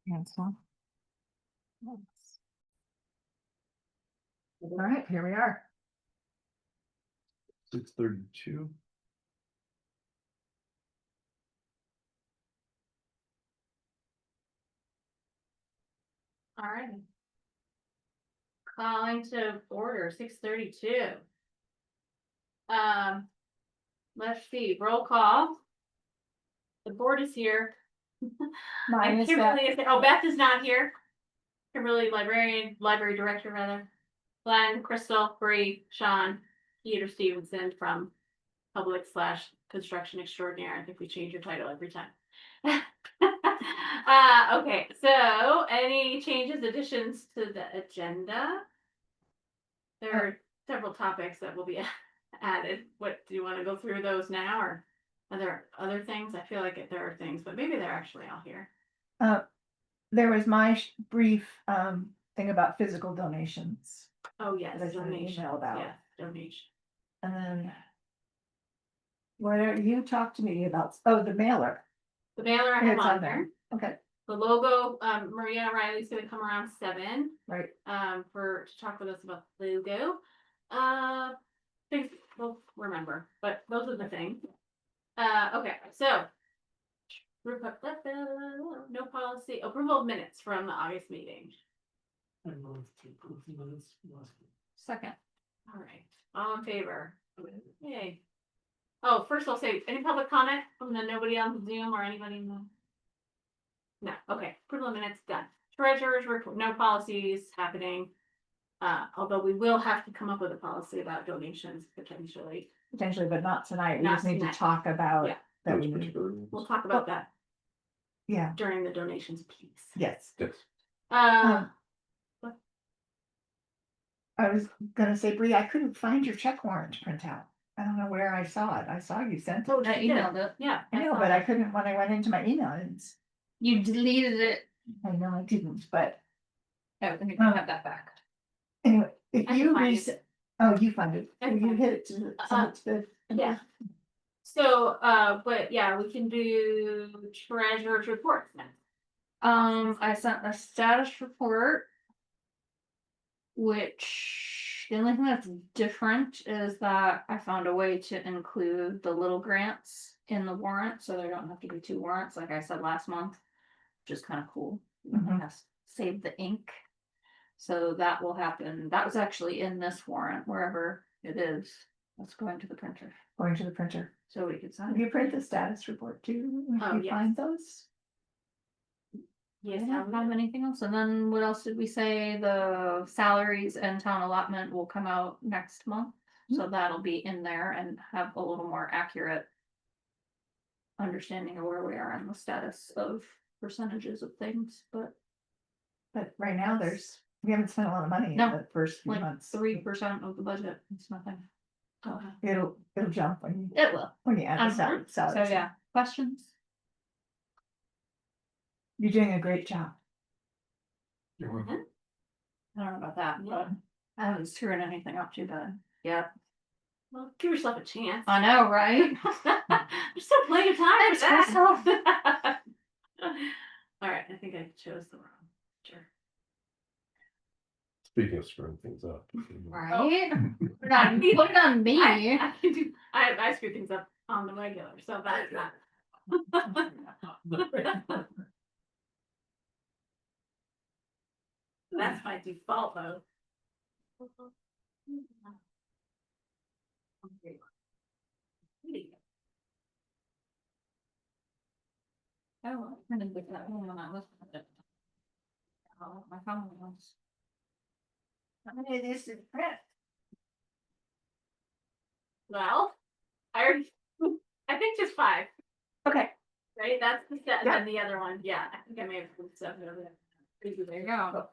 Cancel. All right, here we are. 6:32. All right. Calling to order 6:32. Let's see, roll call. The board is here. Mine And is Kimberly is there. Oh, Beth is not here. Kimberly, library director rather. Glenn, Crystal, Bree, Sean, Peter Stevenson from Public/Construction Extraordinaire. I think we change your title every time. Okay, so any changes, additions to the agenda? There are several topics that will be added. What do you want to go through those now, or are there other things? I feel like there are things, but maybe they're actually all here. There was my brief thing about physical donations. Oh yes, There's an donation. email about. Yeah, donation. And then what you talked to me about? Oh, the mailer. The mailer I have It's on there. Okay, The logo, Maria Riley's gonna come around 7, right. to talk with us about the logo. Things we'll remember, but those are the things. Okay, so. No policy, approval of minutes from the August meeting. Second. All right, all in favor? Yay. Oh, first I'll say, any public comment from nobody on Zoom or anybody in the? No, okay, approval of minutes done. Treasurer's report, no policies happening. Although we will have to come up with a policy about donations potentially. Potentially, but not tonight. We Not just need tonight. to talk about Yeah. that. Those We need. particular ones. We'll talk about that Yeah, during the donations piece. yes. Yes. What? I was gonna say, Bree, I couldn't find your check warrant printout. I don't know where I saw it. I saw you sent it. Oh, I she did. emailed it. Yeah. I know, saw but I that. couldn't, when I went into my email, You deleted it. I know I didn't, but Oh, then you can have that back. anyway, if I can you find it. oh, you find it. I Will can you find hit it to send it to the. Yeah. So, but yeah, we can do treasurer's reports now. I sent a status report. Which the only thing that's different is that I found a way to include the little grants in the warrant, so there don't have to be 2 warrants, like I said last month. Which is kind of cool. Mhm. Save the ink. So that will happen. That was actually in this warrant, wherever it is. That's going to the printer. Going to the printer. So we could sign Will it. you print the status report too? If Oh, you yes. find those? I don't have anything else. And then what else did we say? The salaries and town allotment will come out next month. So that'll be in there and have a little more accurate understanding of where we are in the status of percentages of things, but But right now we haven't spent a lot of money in No, the first few like months. 3% of the budget. It's nothing. So It'll jump when it will. you add the So salaries. yeah, questions? You're doing a great job. You're welcome. I don't know about that, but I haven't screwed anything up too bad. Yeah. Well, give yourself a chance. I know, right? There's still plenty of time for Thanks, that. All right, I think I chose the wrong picture. Speaking of screwing things up. Right? Put it on me. I can do. I screw things up on the regular, so that's not. That's my default mode. Oh, I didn't look that one when I listened to it. Oh, my phone was. How many of these did you print? Well, I think just 5, Okay, right? That's the set, and Yeah. then the other one, yeah, I think I may have put 7 over there. There you go.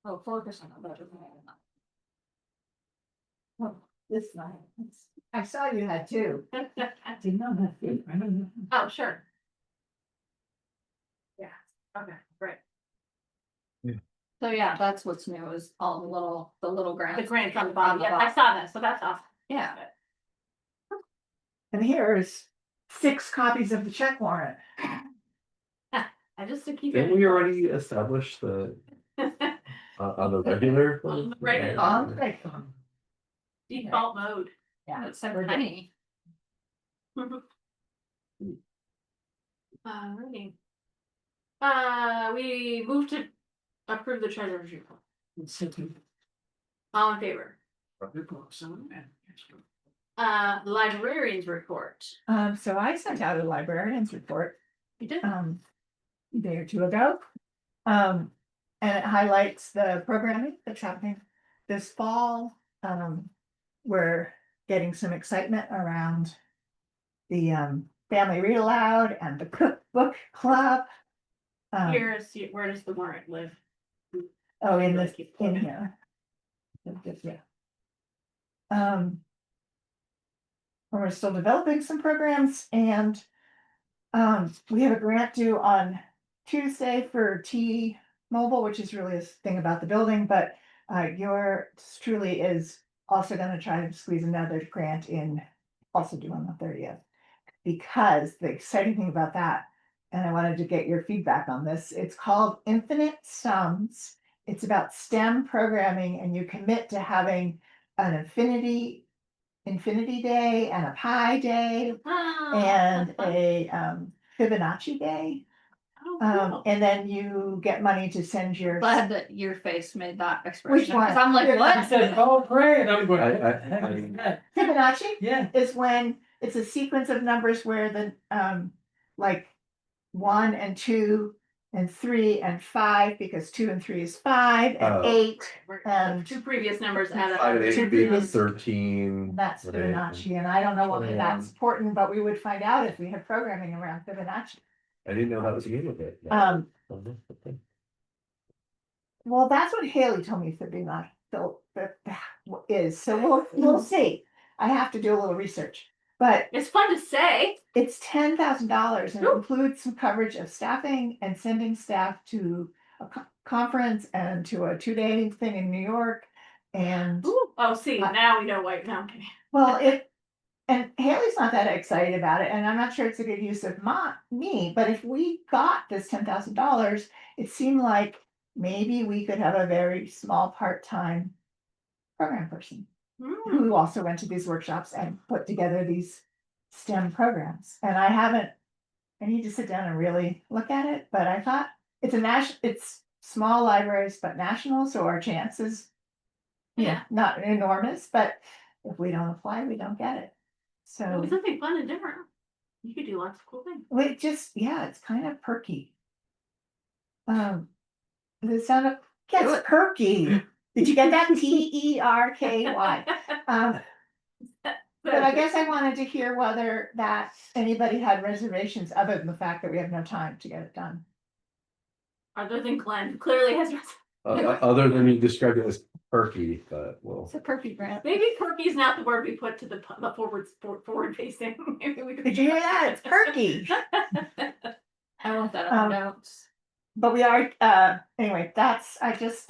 Oh, 4% of budget. this night. I saw you had 2. I didn't know that. Oh, sure. Yeah, okay, great. So yeah, that's what's new is all the little grants. The grants on the bottom, yeah, I saw that, so that's awesome. Yeah. And here's 6 copies of the check warrant. I just to keep Didn't it. we already establish the, on the regular? On the regular. Right. Default mode. Yeah, It's so we're good. tiny. Alrighty. We moved to approve the treasurer's report. All in favor? Librarian's report. So I sent out a librarian's report, You did? a day or two ago. And it highlights the programming that's happening this fall. We're getting some excitement around the, family read aloud and the cookbook club. Where does the warrant live? Oh, in Really this, keep in plugging. here. Yeah. We're still developing some programs and, we have a grant due on Tuesday for T-Mobile, which is really a thing about the building, but, yours truly is also gonna try to squeeze another grant in, also due on the 30th. Because the exciting thing about that, and I wanted to get your feedback on this, it's called Infinite Sums. It's about STEM programming and you commit to having an infinity day and a pi day and a Fibonacci day. And then you get money to send your. Glad that your face made that expression. Which one? 'Cause I'm like, Your- what? I said, oh, great, I'm going. Fibonacci Yeah. is when it's a sequence of numbers where the like 1 and 2 and 3 and 5, because 2 and 3 is 5 and Oh. 8, and Two previous numbers added. 5 and 8 Two being previous- 13. that's right, Fibonacci, and I don't know whether 21. that's important, but we would find out if we have programming around Fibonacci. I didn't know that was a game of it. Well, that's what Haley told me Fibonacci is, so we'll see. I have to do a little research, but It's fun to say. it's $10,000 and it Woo. includes some coverage of staffing and sending staff to a conference and to a 2-day thing in New York. And Ooh, oh, see, now we know why. No, I'm kidding. well, and Haley's not that excited about it, and I'm not sure it's a good use of me, but if we got this $10,000, it seemed like maybe we could have a very small part-time program person Hmm. who also went to these workshops and put together these STEM programs. And I need to sit down and really look at it, but I thought it's small libraries, but national, so our chances, Yeah. not enormous, but if we don't apply, we don't get it. It So was something fun and different. You could do lots of cool things. it just, yeah, it's kind of perky. The sound of, yes, perky. Did you get that? TERKY. But I guess I wanted to hear whether that anybody had reservations other than the fact that we have no time to get it done. Other than Glenn, who clearly has. Other than you described it as perky, but well. It's a perfect grant. Maybe perky is not the word we put to the forward facing. Maybe we could. Did you hear that? It's perky. I want that on notes. But we are, anyway, there's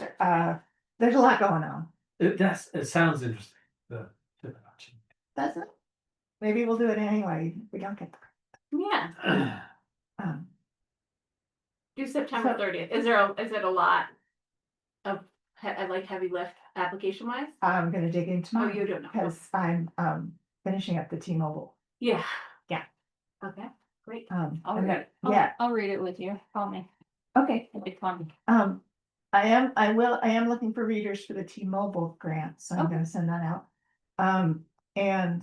a lot going on, It sounds interesting, the Fibonacci. doesn't it? Maybe we'll do it anyway. If we don't get Yeah, the, do September 30th. Is it a lot of like heavy lift application wise? I'm gonna dig into Oh, mine you don't know. because I'm, finishing up the T-Mobile. Yeah. Yeah. Okay, great. I'll and read that- it. yeah, I'll read it with you. Call me. okay. It'll be fun. I am looking for readers for the T-Mobile grant, so I'm Okay. gonna send that out. And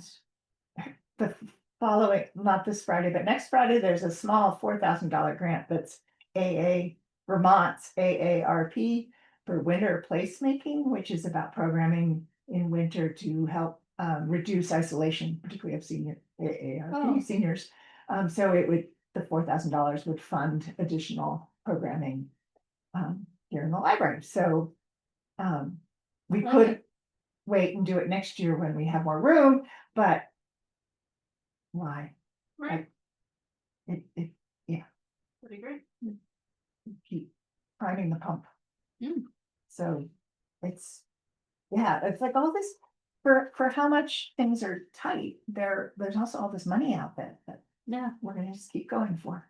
the following, not this Friday, but next Friday, there's a small $4,000 grant that's Vermont's AARP for winter placemaking, which is about programming in winter to help reduce isolation, particularly of AARP seniors. So the $4,000 would fund additional programming here in the library. So we Love could wait and do it next year when we have more room, but why? Right. It Pretty great. keep priming the pump. Mm. So it's like all this for how much things are tight. There's also all this money out there that Yeah. we're gonna just keep going for.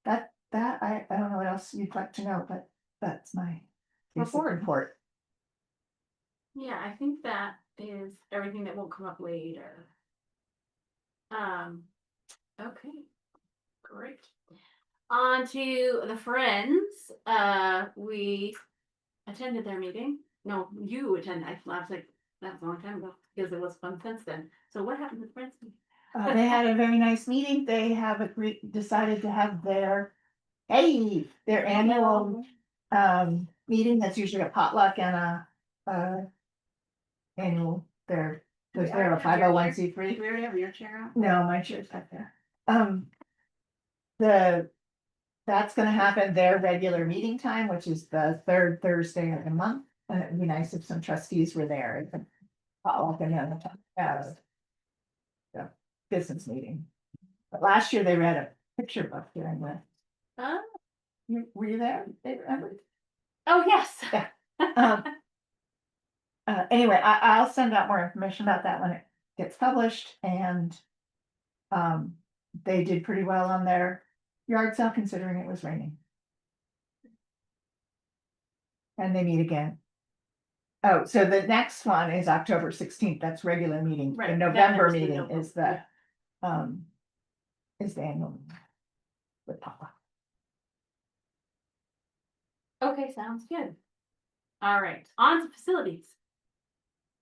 I don't know what else you'd like to know, but that's my basic report. Yeah, I think that is everything that will come up later. Okay, great. On to the Friends. We attended their meeting. No, you attended. I was like, that was a long time ago because it was fun since then. So what happened with Friends? They had a very nice meeting. They have decided to have their annual meeting. That's usually a potluck and annual, because they're a 501c3. We already have your chair out. No, my chair's back there. That's gonna happen their regular meeting time, which is the third Thursday of the month. And it'd be nice if some trustees were there. And potluck and the business meeting. But last year they read a picture book during the, were you there? They remember? Oh, yes. Yeah. Anyway, I'll send out more information about that when it gets published, and they did pretty well on their yard sale considering it was raining. And they meet again. Oh, so the next one is October 16th. That's regular meeting. Right, The that November is the meeting November, is the annual meeting with Papa. Okay, sounds good. All right, on to facilities.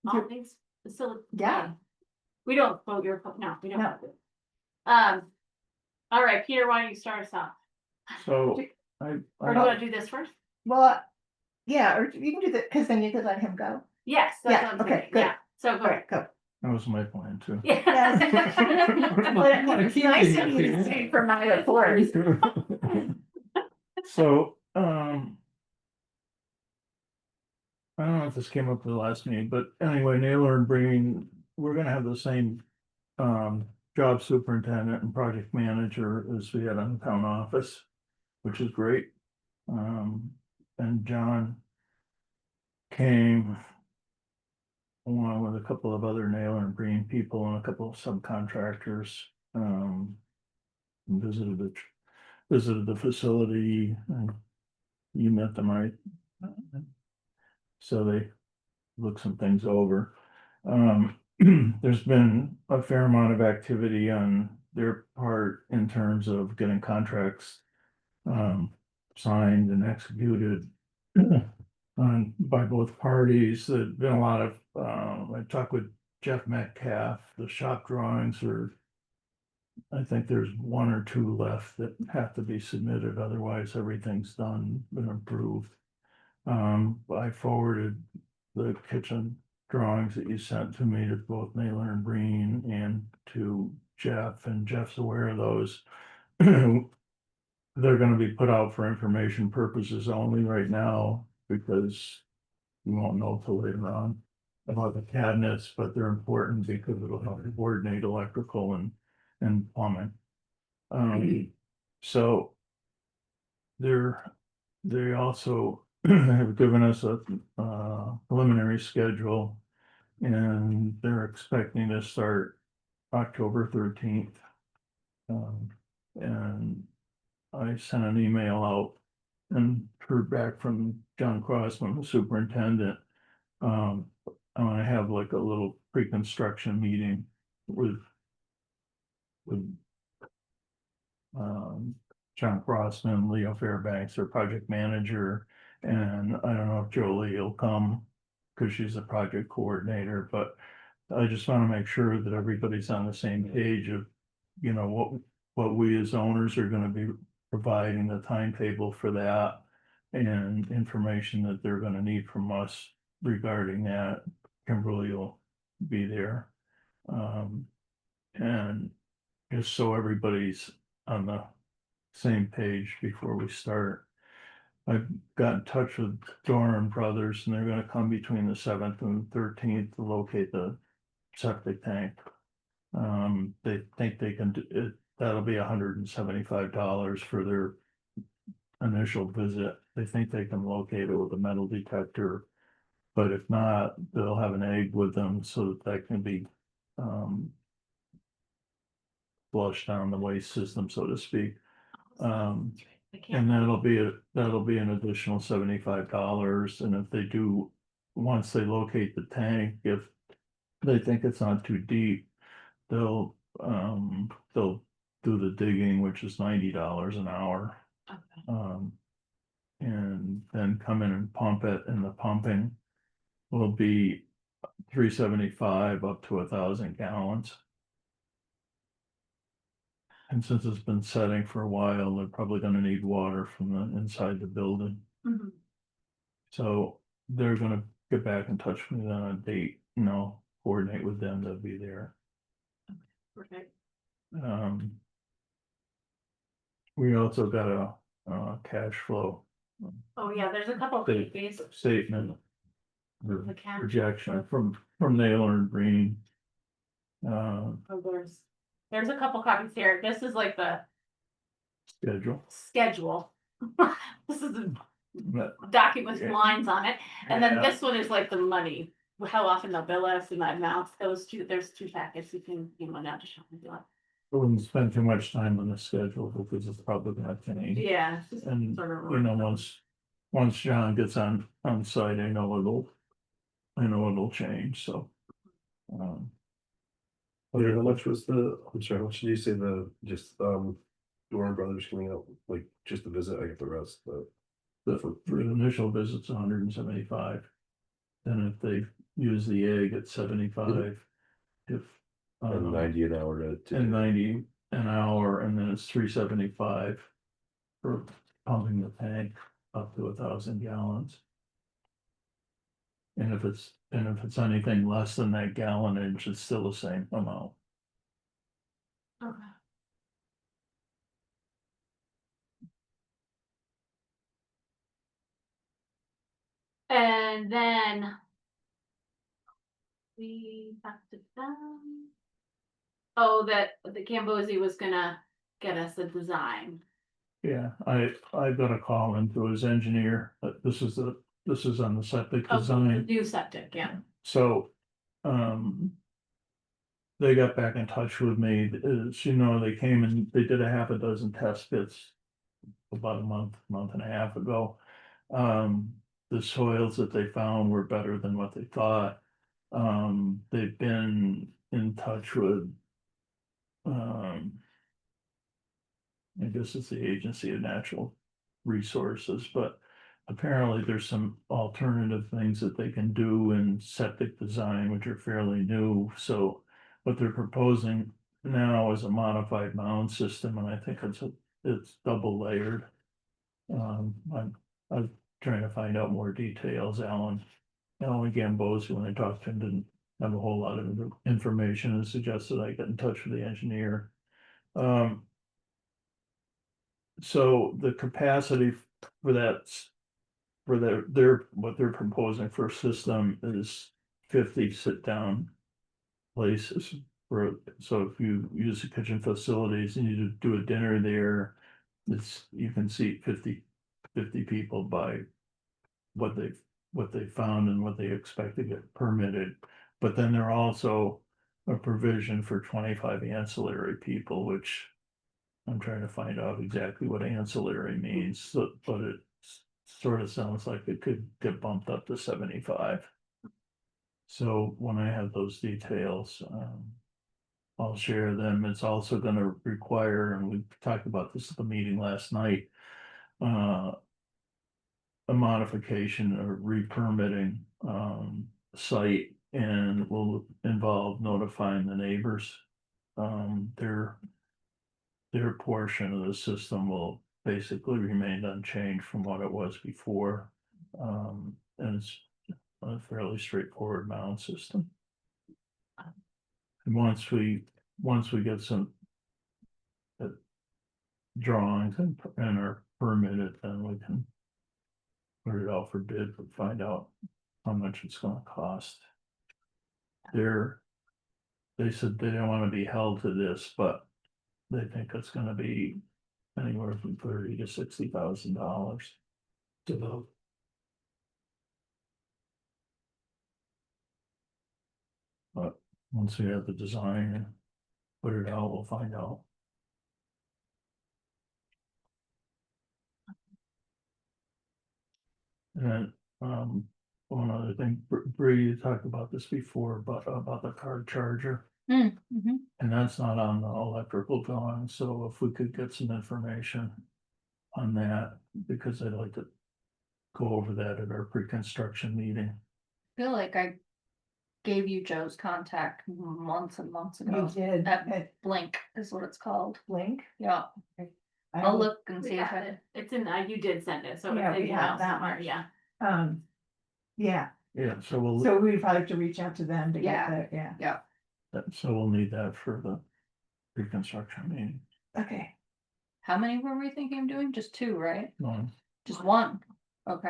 All You- things facility. Yeah. We don't vote your, no, we don't. No. vote. All right, Peter, why don't you start us off? So Or do you want to do this first? Well, yeah, or you can do that because then you could let him go. Yes, that's Yeah, what I'm okay, thinking. good. Yeah, so go. All right, go. that was my plan too. Yeah. But it's nice of you to stay for my report. So, I don't know if this came up at the last meeting, but anyway, Naylor and Breen, we're gonna have the same job superintendent and project manager as we had in the town office, which is great. And John came along with a couple of other Naylor and Breen people and a couple of subcontractors, and visited the facility, and you met them, right? So they looked some things over. There's been a fair amount of activity on their part in terms of getting contracts signed and executed by both parties. There's been a lot of, I talked with Jeff Metcalf, the shop drawings are, I think there's one or two left that have to be submitted, otherwise everything's done, been approved. I forwarded the kitchen drawings that you sent to me to both Naylor and Breen and to Jeff, and Jeff's aware of those. They're gonna be put out for information purposes only right now, because you won't know till later on about the cabinets, but they're important because it'll help coordinate electrical and plumbing. So they also have given us a preliminary schedule, and they're expecting to start October 13th. And I sent an email out and heard back from John Crossman, the superintendent. I want to have like a little pre-construction meeting with John Crossman, Leo Fairbanks, their project manager, and I don't know if Jolie will come because she's a project coordinator, but I just want to make sure that everybody's on the same page of, you know, what we as owners are going to be providing, the timetable for that, and information that they're going to need from us regarding that. Kimberly will be there. And just so everybody's on the same page before we start. I've got in touch with Doran Brothers, and they're gonna come between the 7th and 13th to locate the septic tank. They think they can do it, that'll be $175 for their initial visit. They think they can locate it with a metal detector. But if not, they'll have an egg with them so that can be flush down the waste system, so to speak. I can't. And that'll be an additional $75, and if they do, once they locate the tank, if they think it's not too deep, they'll do the digging, which is $90 an hour. Okay. And then come in and pump it, and the pumping will be $375 up to 1,000 gallons. And since it's been setting for a while, they're probably gonna need water from the inside the building. Mhm. So they're gonna get back in touch with me on a date, you know, coordinate with them to be there. Perfect. We also got a cash flow Oh, yeah, there's a couple of They- fees. statement. The cash. Projection from Naylor and Green. Oh, there's a couple copies here. This is like the Schedule. schedule. This is a But, document with Yeah. lines on it, and then yeah, this one is like the money, how often they'll bill us and the amounts. Those two, there's two packets. You can, out to show me if you want. I wouldn't spend too much time on the schedule because it's probably gonna change. Yeah. it's just And, sort of you know, once John gets on site, I know it'll change, so. Yeah, how much was I'm sorry, how much did you say just, Doran Brothers coming out, like, just to visit, I get the rest, but. For the initial visit's 175. Then if they use the egg, it's 75. If. And 90 an hour to. And 90 an hour, and then it's $375 for pumping the tank up to 1,000 gallons. And if it's anything less than that gallonage, it's still the same amount. Okay. And then we talked to them. Oh, that the Cambozi was gonna get us a design. Yeah, I got a call into his engineer, this is on the septic Oh, the design, new septic, yeah. so, they got back in touch with me, you know, they came and they did a half a dozen test pits about a month and a half ago. The soils that they found were better than what they thought. They've been in touch with, I guess it's the Agency of Natural Resources, but apparently there's some alternative things that they can do in septic design, which are fairly new, so what they're proposing now is a modified mound system, and I think it's double layered. I'm trying to find out more details. Alan Gambosi, when I talked to him, didn't have a whole lot of information and suggested I get in touch with the engineer. So the capacity for that, what they're proposing for a system is 50 sit-down places. So if you use the kitchen facilities and you do a dinner there, you can seat 50 people by what they found and what they expect to get permitted. But then there are also a provision for 25 ancillary people, which I'm trying to find out exactly what ancillary means, but it sort of sounds like it could get bumped up to 75. So when I have those details, I'll share them. It's also gonna require, and we talked about this at the meeting last night, a modification or re-permitting, site, and will involve notifying the neighbors. Their portion of the system will basically remain unchanged from what it was before. And it's a fairly straightforward mound system. And once we get some drawings and are permitted, then we can put it out for bid, and find out how much it's gonna cost. They said they don't wanna be held to this, but they think it's gonna be anywhere from $30,000 to $60,000 to vote. But once we have the design, put it out, we'll find out. And then, one other thing, Bree, you talked about this before, but about the car charger. Mm-hmm. And that's not on the electrical drawing, so if we could get some information on that, because I'd like to go over that at our pre-construction meeting. Feel like I gave you Joe's contact months and months You ago. did That at Blink is what it's called. Blink. Yeah, I I'll don't- look and We see if have I. it. It's in, you did send it, so Yeah, it's in we email have that somewhere, much. yeah. Yeah, Yeah, so we'll, so we probably have to reach out to them to get Yeah. the, yeah, so we'll need that for the pre-construction meeting. okay. How many were we thinking of doing? Just 2, right? One. Just 1. Okay.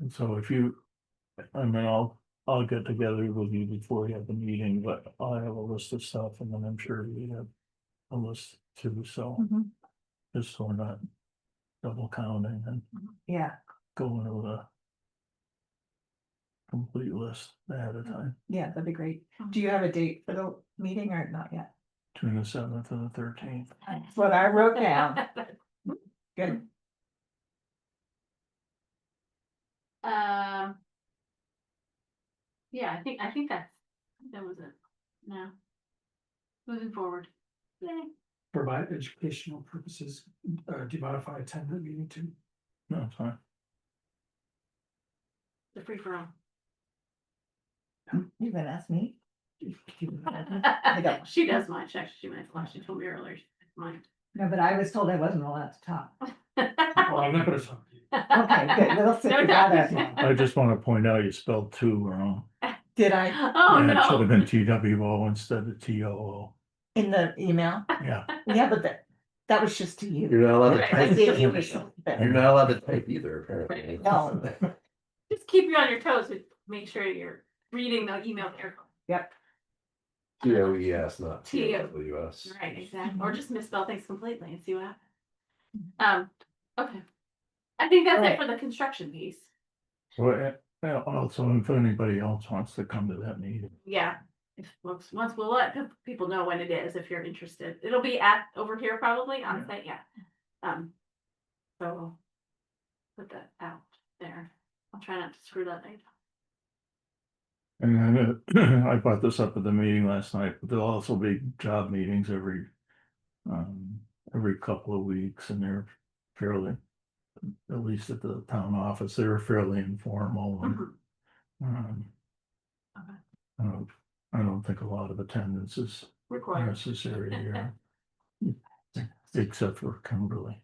And so if you, I mean, I'll get together with you before we have the meeting, but I'll have a list of stuff and then I'm sure you have a list too, so Mhm. just so we're not double counting and Yeah, going over the complete list ahead of time, yeah, that'd be great. Do you have a date for the meeting or not yet? between the 7th and the 13th. That's what I wrote down. Good. Yeah, I think that was it. No. Moving forward. Yay. For my educational purposes, do you mind if I attend that meeting too? No, it's fine. The free for all. You gonna ask me? I don't. She does mine, she might, she told me earlier, she does mine. No, but I was told I wasn't allowed to talk. Well, I'm not gonna talk to you. Okay, good, we'll sit No together. talking. I just want to point out you spelled 2 wrong. Did I, Oh, Yeah, it should have no. been TWO instead of TOO. in the email? Yeah, Yeah, but that was just to you. You're not allowed to Right. I type. gave you something. You're not allowed to type either, apparently. No. Just keep you on your toes, but make sure you're reading the email carefully. Yep, TOES, not T-O. TOWS. Right, exactly, or just misspell things completely and see what happens. Okay. I think that's it Right. for the construction piece. well, also, if anybody else wants to come to that meeting, Yeah, if, once we'll let people know when it is, if you're interested, it'll be over here probably on site, yeah. So we'll put that out there. I'll try not to screw that night. and then I brought this up at the meeting last night, but there'll also be job meetings every couple of weeks, and they're fairly, at least at the town office, they're fairly informal and, Okay. I don't think a lot of attendance is Required. necessary here. Except for Kimberly.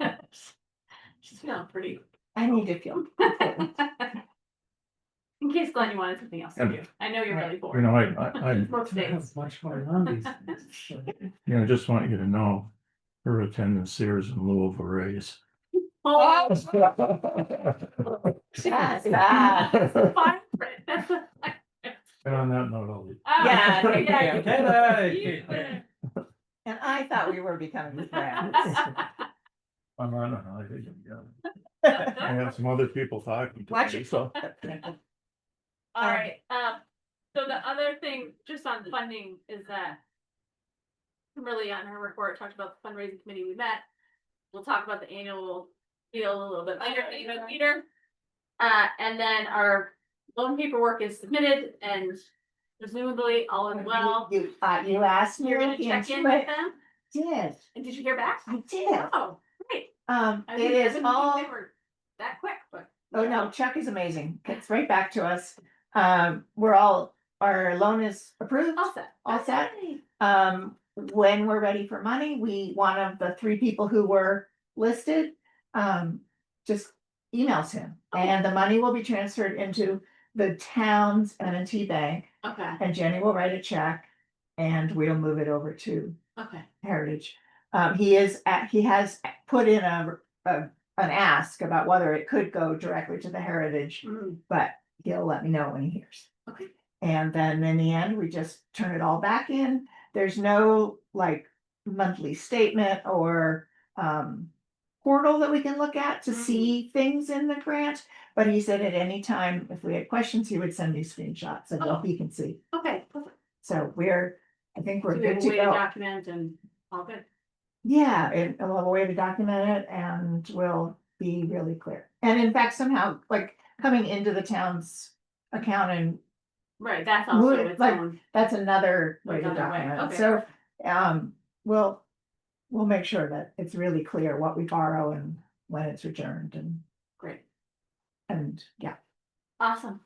She's feeling pretty. I need to feel important. In case Glenn, you wanted something else to do. I know you're really You bored. know, I Most I days. have much going on these days. you know, I just want you to know her attendance there is in lieu of a raise. Oh, Yes, that's the fine print. That's the. And on that note, I'll leave. Yeah, Oh, take care. yeah. Hey. And I thought we were becoming friends. I'm on, I think, yeah. I have some other people talking to Watch me, it. so. All right, so the other thing, just on funding, is that Kimberly on her report talked about the fundraising committee we met. We'll talk about the annual deal a little bit later. And then our loan paperwork is submitted and presumably all is well. You asked me. You're gonna look check in into with it. them, Did, and did you hear back? I did. Oh, great. It I is didn't all. think they were that quick, but. Oh, no, Chuck is amazing. Gets right back to us. Our loan is approved. All set. All set. Yay. When we're ready for money, one of the 3 people who were listed, just emails him. And the money will be transferred into the town's M&T bank, Okay, and Jenny will write a check and we'll move it over to okay. Heritage. He has put in an ask about whether it could go directly to the Heritage, Mm, but he'll let me know when he hears. Okay. And then in the end, we just turn it all back in. There's no like monthly statement or portal that we can look at to Mhm. see things in the grant. But he said at any time, if we had questions, he would send me screenshots of Oh. what he can see. Okay, perfect. So I think So we're we have good a to way to go. document and all good. Yeah, and we'll have a way to document it and we'll be really clear. And in fact, somehow, like coming into the town's account and Right, that's also Would- its like, own. that's another way to Another way, document it. okay. So, we'll make sure that it's really clear what we borrow and when it's returned Great, and yeah. awesome.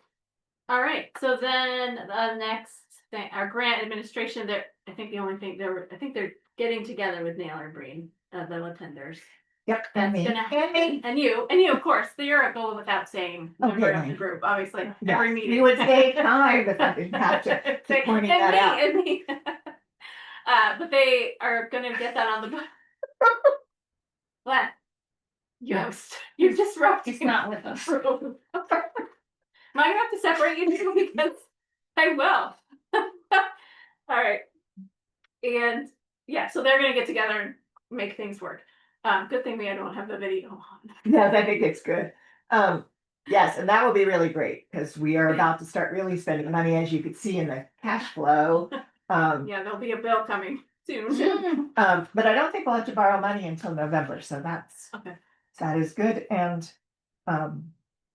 All right, so then the next thing, our grant administration, I think the only thing I think they're getting together with Naylor and Breen, the attenders. Yep, That's and me. gonna And me. and you, of course, you're a go without saying, member of the Okay. group, obviously, Yes, every we meeting. would save time if I didn't have to keep pointing that out. And me. But they are gonna get that on the. What? Yost, you're disrupting. He's not with us. Am I gonna have to separate you two because I will. All right. And yeah, so they're gonna get together and make things work. Good thing I don't have the video on. Yes, I think it's good. Yes, and that will be really great because we are about to start really spending money, as you could see in the cash flow. Yeah, there'll be a bill coming soon. But I don't think we'll have to borrow money until November, so Okay. that is good, and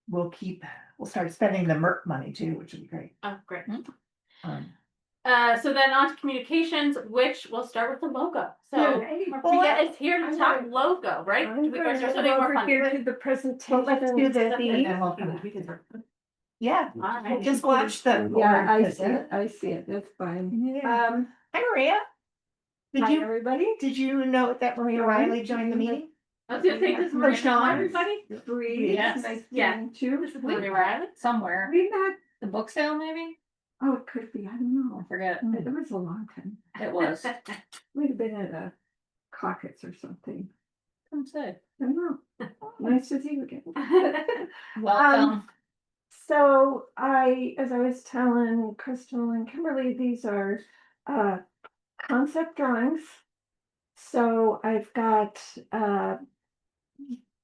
we'll start spending the MERP money too, which would be great. Oh, great. Um, So then on to communications, which we'll start with the logo. So Yay. Maria is here to talk logo, right? I'm Or is there gonna something more over fun? here to the presentation. Well, let's do this, Steve. and then we'll come back. Yeah, All right. just watch the. Yeah, I board, see it, I see it, that's fine. Yeah. Hi, Maria. Hi, everybody. Did you know that Maria Riley joined the meeting? I was gonna say this is Oh, Maria. Sean? Everybody. Bree, Yes, nice to yeah. meet you. This is Maria Riley. Somewhere. We met, The book sale, maybe? oh, it could be, I don't I know. forget. It was a long time. It was. We'd have been at a caucus or something. Come say. I don't know. Nice to see you again. Welcome. So as I was telling Crystal and Kimberly, these are concept drawings. So I've got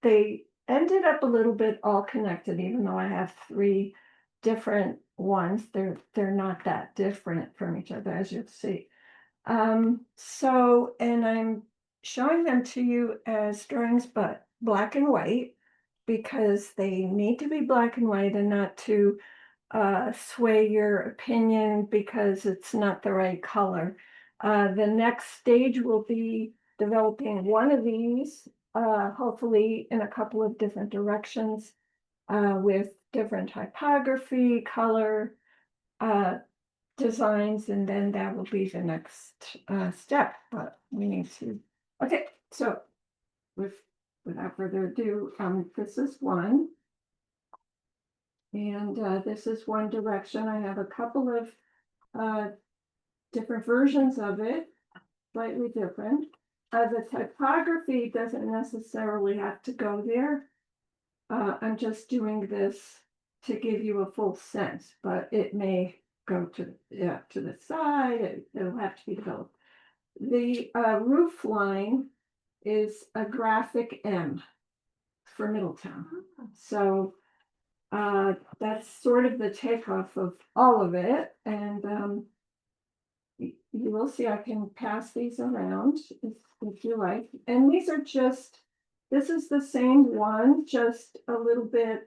they ended up a little bit all connected, even though I have 3 different ones. They're not that different from each other, as you'll see. So, and I'm showing them to you as drawings, but black and white, because they need to be black and white and not to sway your opinion because it's not the right color. The next stage will be developing one of these, hopefully in a couple of different directions, with different typography, color, designs, and then that will be the next step. But we need to. Okay, so without further ado, this is one. And this is one direction. I have a couple of different versions of it, slightly different. The typography doesn't necessarily have to go there. I'm just doing this to give you a full sense, but it may go to the side. It'll have to be developed. The roof line is a graphic M for Middletown. So that's sort of the takeoff of all of it. And you will see I can pass these around if you like. And these are this is the same one, just a little bit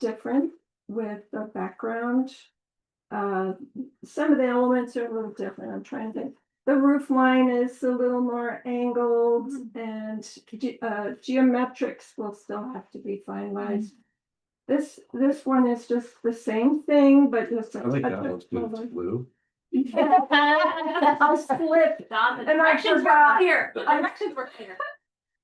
different with the background. Some of the elements are a little different. I'm trying to think. The roof line is a little more angled, and geometrics will still have to be finalized. This one is just the same thing, but just a I like touch that of one's good, color. it's blue. I split. Don, the And I directions were forgot. clear. The directions were clear.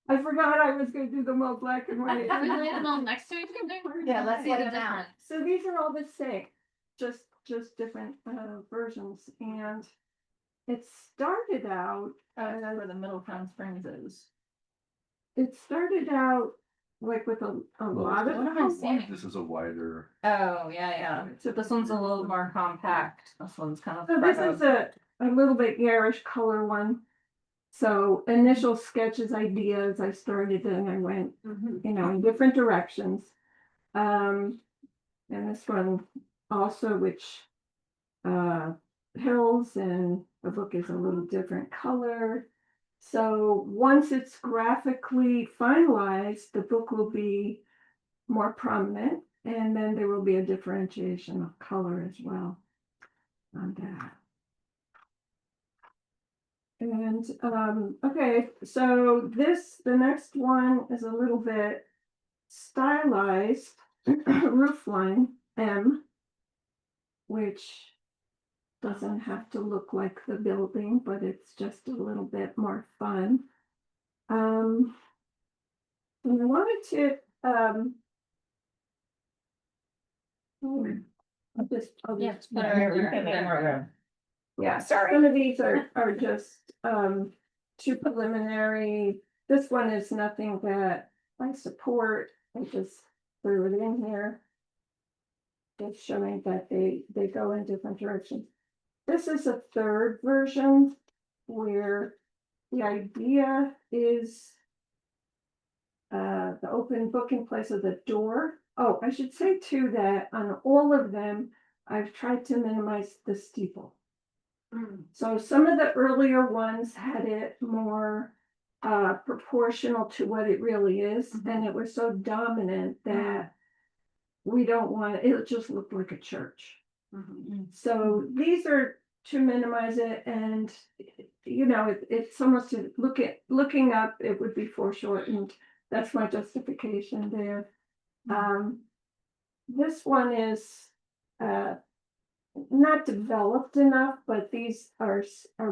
I forgot I was gonna do them all black and white. Are we laying them all next to each other? Yeah, let's See lay the them out. difference. So these are all the same, just different versions, and it started out. Where the Middletown Springs is. It started out like with a lot of. What am I seeing? This is a wider. Oh, yeah. So this one's a little more compact. This one's kind of. So this spread is out. a little bit garish color one. So initial sketches, ideas, I started and I went, Mhm. you know, in different directions. And this one also, which hills, and the book is a little different color. So once it's graphically finalized, the book will be more prominent, and then there will be a differentiation of color as well on that. And okay, so the next one is a little bit stylized roofline M, which doesn't have to look like the building, but it's just a little bit more fun. And I wanted to I'll Yes, just but yeah, Sorry. some of these are just too preliminary. This one is nothing that I support. I just threw it in here. Just showing that they go in different directions. This is a third version where the idea is the open book in place of the door. Oh, I should say too that on all of them, I've tried to minimize the steeple. Mm. So some of the earlier ones had it more proportional to what it really is, and it was so dominant that we don't want it just looked like a church. Mhm. So these are to minimize it, and you know, it's almost to looking up, it would be foreshortened. That's my justification there. This one is not developed enough, but these are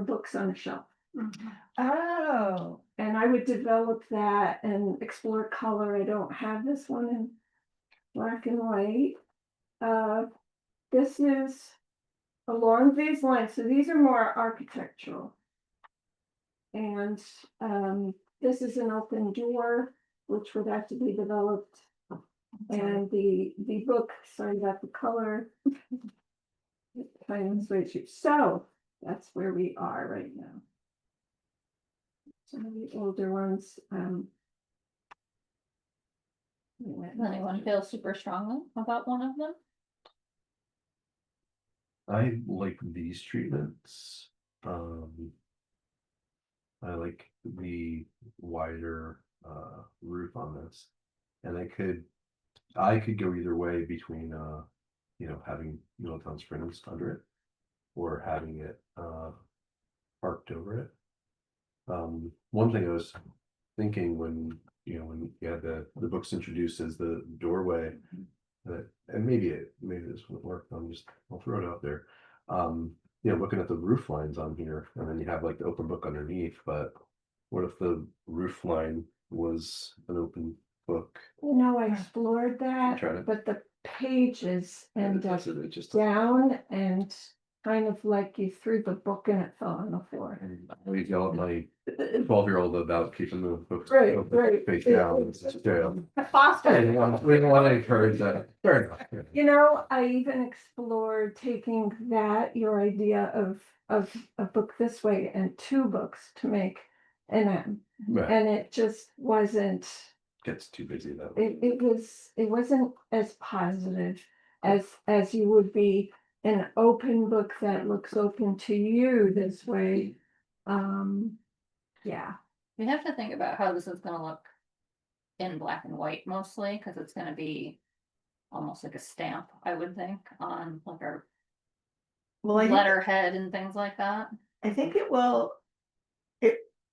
books on a shelf. Mhm. Oh, And I would develop that and explore color. I don't have this one in black and white. This is along these lines. So these are more architectural. And this is an open door, which would have to be developed. And the book, sorry about the color. Kind of switch it. So that's where we are right now. Some of the older ones. Does anyone feel super strongly about one of them? I like these treatments. I like the wider roof on this. And I could go either way between you know, having Middletown Springs under it or having it parked over it. One thing I was thinking when when you had the books introduced as the doorway, and maybe this wouldn't work. I'll throw it out there. Looking at the roof lines on here, and then you have like the open book underneath. But what if the roof line was an open book? You know, I explored that, Try to- but the pages end up It just down and kind of like you threw the book and it fell on the floor. I always yell at my 12-year-old about keeping the books Right, right. face down. It's just, Foster. we don't want to encourage that. Fair enough. You know, I even explored taking your idea of a book this way and two books to make an M. Right. And it just wasn't, Gets too busy that way. it wasn't as positive as you would be an open book that looks open to you this way. Yeah. We have to think about how this is gonna look in black and white mostly, because it's gonna be almost like a stamp, I would think, on like our well, I think, letterhead and things like that. I think it will,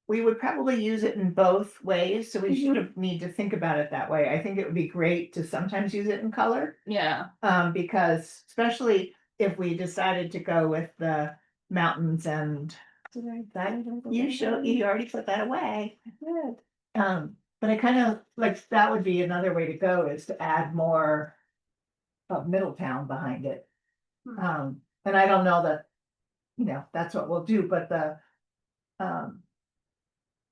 we would probably use it in both ways, so we should need to think about it that way. I think it would be great to sometimes use it in color. Yeah, Because especially if we decided to go with the mountains and that, you already put that away. Good. But I kind of like, that would be another way to go, is to add more of Middletown behind it. And I don't know that, that's what we'll do, but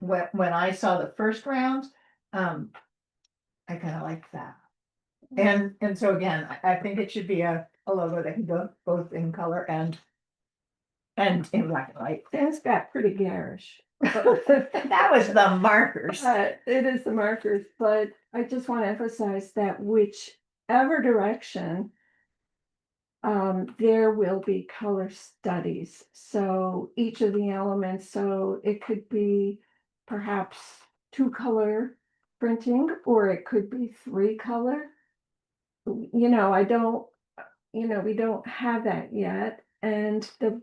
when I saw the first round, I kind of liked that. And so again, I think it should be a logo that can go both in color and in black and white. Things got pretty garish. That was the markers. It is the markers, but I just want to emphasize that whichever direction, there will be color studies. So each of the elements, so it could be perhaps 2-color printing, or it could be 3-color. You know, we don't have that yet. And the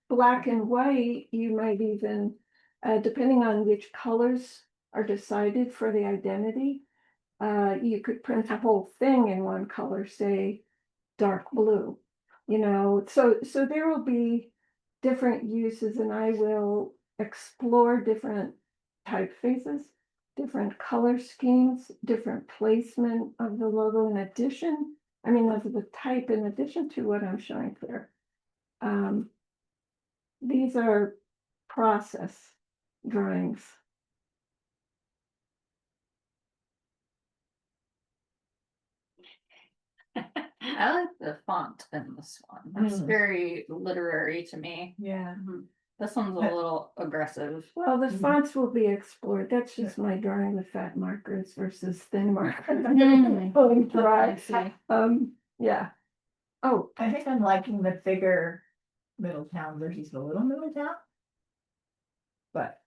black and white, you might even, depending on which colors are decided for the identity, you could print the whole thing in one color, say dark blue. So there will be different uses, and I will explore different typefaces, different color schemes, different placement of the logo in addition. I mean, of the type in addition to what I'm showing here. These are process drawings. I like the font in this one. That's Mm. very literary to me. Yeah. This one's a little aggressive. Well, the fonts will be explored. That's just my drawing with fat markers versus thin markers. Mm. Going I dry. see. Yeah. Oh, I think I'm liking the bigger Middletown versus the little Middletown. But,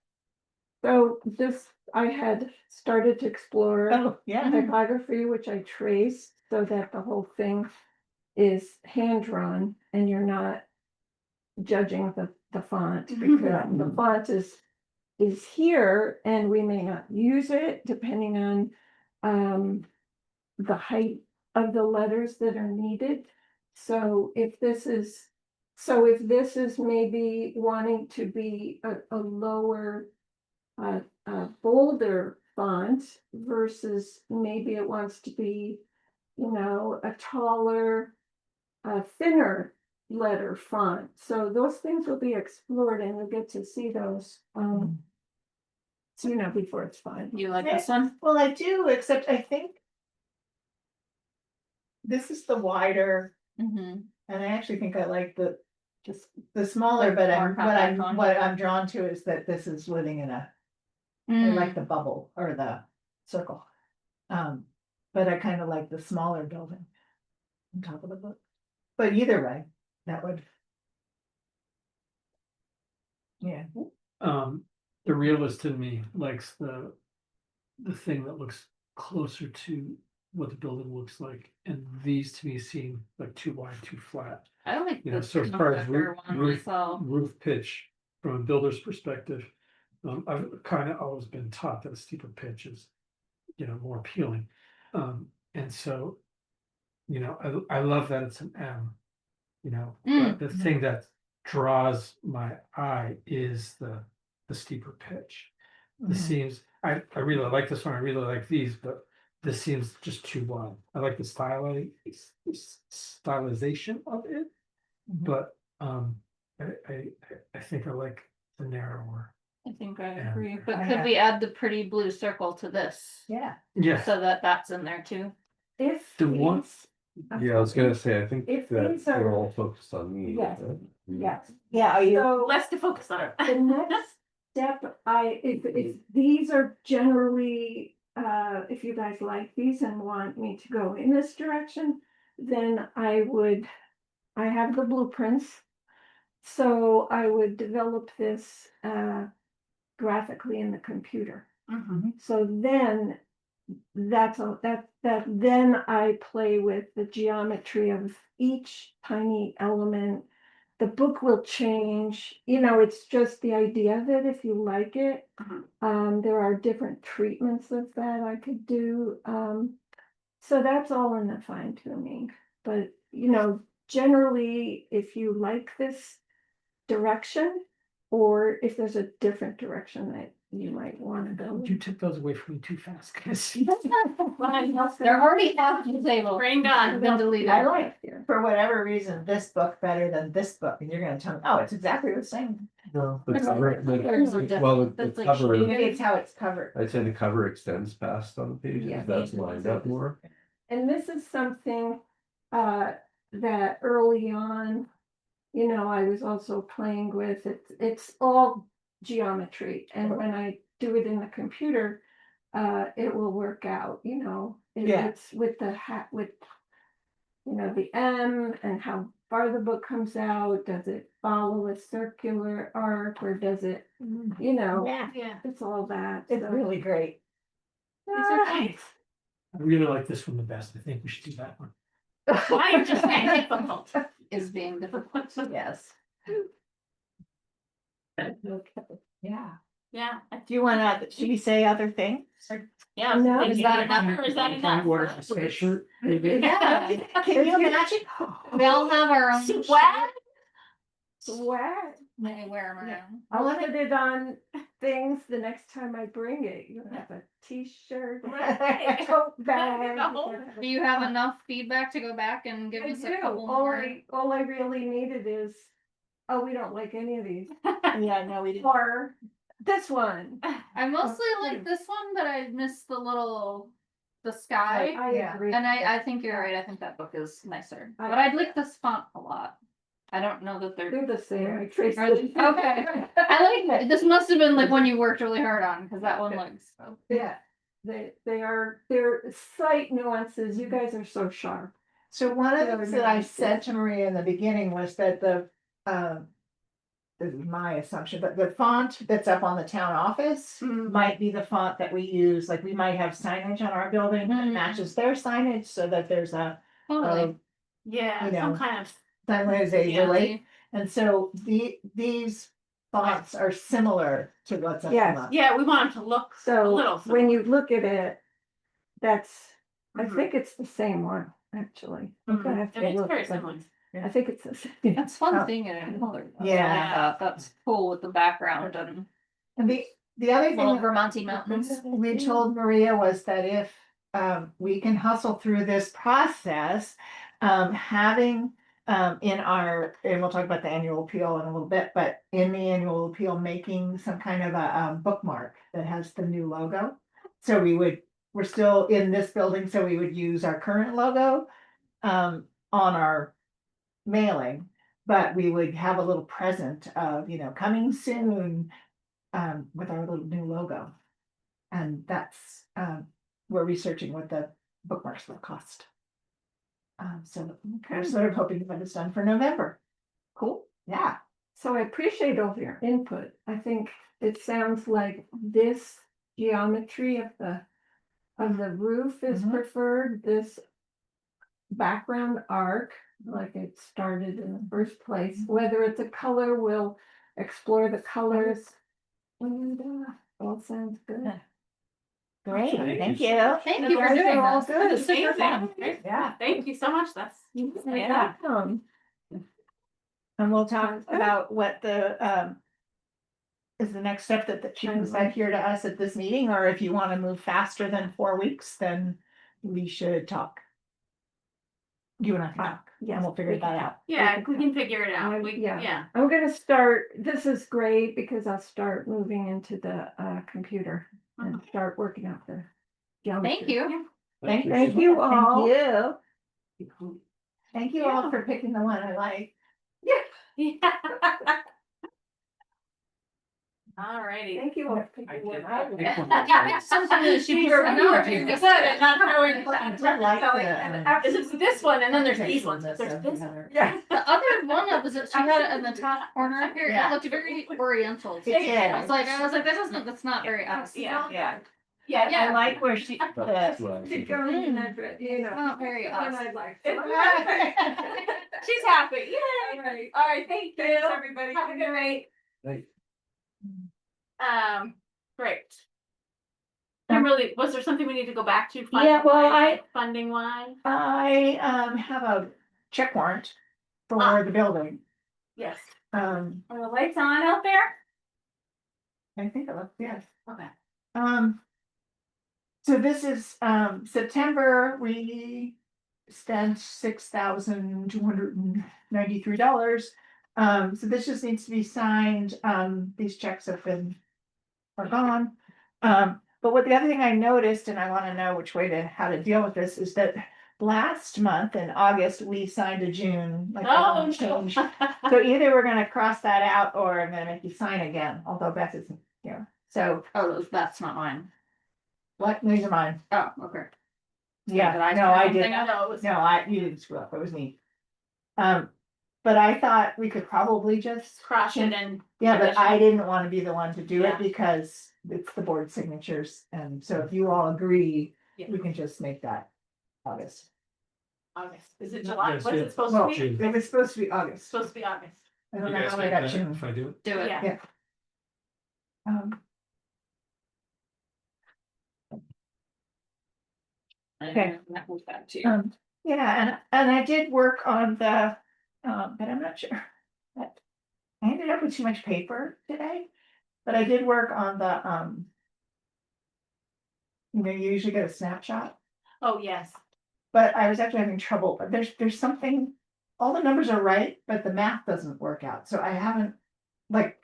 so this, I had started to explore oh, yeah. typography, which I traced so that the whole thing is hand drawn and you're not judging the font, because the font is here and we may not use it depending on the height of the letters that are needed. So if this is maybe wanting to be a lower, bolder font versus maybe it wants to be, a taller, thinner letter font. So those things will be explored and we'll get to see those, before it's fine. You like this one? Well, I do, except I think this is the wider, Mm-hmm. and I actually think I like just the smaller, Like but more compact one. what I'm drawn to is that this is living in I Mm. like the bubble or the circle. But I kind of like the smaller building on top of the book. But either way, that would. Yeah. The realist in me likes the thing that looks closer to what the building looks like, and these to me seem like too wide, too flat. I don't like the So as far as compact one myself. roof pitch, from a builder's perspective, I've kind of always been taught that a steeper pitch is, more appealing. And so, I love that it's an M, but the thing that draws my eye is the steeper pitch. This seems, I really like this one, I really like these, but this seems just too wide. I like the stylization of it, but I think I like the narrower. I think I Yeah. agree, but I could have- we add the pretty blue circle to this? Yeah. Yeah, So that's in there too. If The one- these- Yeah, I was gonna say, I think If that these are- we're all focused on me. Yes. but- Yes. Yeah, are you? So Less to focus on it. the next step, if these are generally, if you guys like these and want me to go in this direction, then I have the blueprints. So I would develop this, graphically in the computer. So then then I play with the geometry of each tiny element. The book will change, it's just the idea of it, if you like it. There are different treatments of that I could do. So that's all in the fine tuning, but generally, if you like this direction, or if there's a different direction that you might want to go. you took those away from me too fast, guys. They're already off the table. Brain done. Been deleted. I like, for whatever reason, this book better than this book, and you're gonna tell me, oh, it's exactly the same. No, the It's cover, like colors are well, the different. That's like cover, shaded. Maybe it's how it's covered. I'd say the cover extends past on the pages, Yeah. that's lined up more. And this is something, that early on, I was also playing with. It's all geometry, and when I do it in the computer, it will work out, Yeah. it's with the with, the M and how far the book comes out, does it follow a circular arc, or does it, Yeah, Yeah. it's all that. it's so- really great. These are Alright. I really like this one the best. I think we should do that one. Why you're just being difficult. Is being difficult. Yes. Yeah. Yeah, Do you wanna, should we say other things? yeah. No. Is Is that that enough enough? or is that enough? Order a sweatshirt, maybe. Yeah. Can you imagine? We all have our own. Sweat? Sweat. They wear them around. I'll put it on things the next time I bring it. You have a t-shirt, Right. tote bag. No. whatever. Do you have enough feedback to go back and give I us a do. couple All more? I really needed is, oh, we don't like any of these. Yeah, no, we didn't. Or this one. I mostly Okay. like this one, but I miss the sky. I Yeah. agree. And I think you're right. I think that book is nicer. I- But I'd like this font a lot. I don't know that they're. They're the same. I traced Are it. they? Okay. I like it. This must have been like one you worked really hard on, because that one looks. Yeah, they're slight nuances. You guys are so sharp. So one of the Yeah, things we that I know. said to Maria in the beginning was that this is my assumption, but the font that's up on the town office might be the font that we use, like we might have signage on our building that Mhm. matches their signage, so that there's a, Totally. Yeah, You some know. kind of, that way they Yeah. relate, and so these fonts are similar to what's up Yes. above. yeah, we want them to look a So little. when you look at it, I Mhm. think it's the same one, actually. I'm gonna have I to mean, it's look, very but similar. I think it's the same. It's fun Oh. seeing it in color. though. Yeah. That's cool with the background and And the other thing little that Vermonti mountains. we told Maria was that if we can hustle through this process, having in our, and we'll talk about the annual appeal in a little bit, but in the annual appeal, making some kind of a bookmark that has the new logo. So we're still in this building, so we would use our current logo on our mailing, but we would have a little present of, coming soon with our little new logo. And that's, we're researching what the bookmarks will cost. So we're sort of hoping to have this done for November. Cool. Yeah. So I appreciate all your input. I think it sounds like this geometry of the roof is Mhm. preferred, this background arc, like it started in the first place. Whether it's a color, we'll explore the colors. And all sounds good. Great. Thank Thank you. you. Thank you for Those are doing all this. good. This is super Amazing. fun. Yeah. Thank you so much, that's. Yeah. Welcome. And we'll talk Sounds good. about what the is the next step that she comes back here to us at this meeting, or if you want to move faster than 4 weeks, then we should talk. You and I can talk, Yes, and we'll figure we can that out. Yeah, we can figure it out. Yeah. Yeah. I'm gonna start, this is great because I'll start moving into the computer and start working out the geometry. Thank you. Thank you all. Thank you. Thank you all for picking the one I like. Yeah. Alrighty. Thank you all. for picking what I like. Yeah, something that she You're remembered. here. You said it, not knowing. I like the, This is this one, and then there's these ones. There's this. Yeah. The other one that was, she had it in the top corner here. It Yeah. looked very oriental. It is. I was like, that's not very us. Yeah. Yeah. Yeah. I like where she, That's the, what I To think. go in that, Not very What us. I like. She's happy. Yay. Alright. All right, thank you. Thanks, everybody. Have a good night. Right. Great. Kimberly, was there something we need to go back to? Yeah, well, Funding wise? I have a check warrant Ah. for the building. Yes. Are Are the lights on out there? I think it looks, yes. Okay. So this is, September, we spent $6,293. So this just needs to be signed. These checks are gone. But what the other thing I noticed, and I want to know how to deal with this, is that last month in August, we signed a June, like, Oh, change. no. So either we're gonna cross that out or I'm gonna make you sign again, although Beth isn't here. So Oh, that's not mine. what, these are mine. Oh, okay. Yeah, Did I no, screw I something did. up? No, it was- No, you didn't screw up. It was me. But I thought we could probably just Cross it and. Yeah, but I addition. didn't want to be the one to do Yeah. it because it's the board signatures. And so if you all agree, Yeah. we can just make that August. August, is it July? Yes, What's yeah. it supposed Well, to be? June. it was supposed to be It's August. supposed to be August. I You don't know guys how I make got that June. if I do it? Do it. Yeah. Yeah. Okay. And that goes back to you. Yeah, and I did work on the, but I'm not sure. But I ended up with too much paper today, but I did work on the, you usually get a snapshot, Oh, yes. but I was actually having trouble. There's something, all the numbers are right, but the math doesn't work out. So I haven't, like,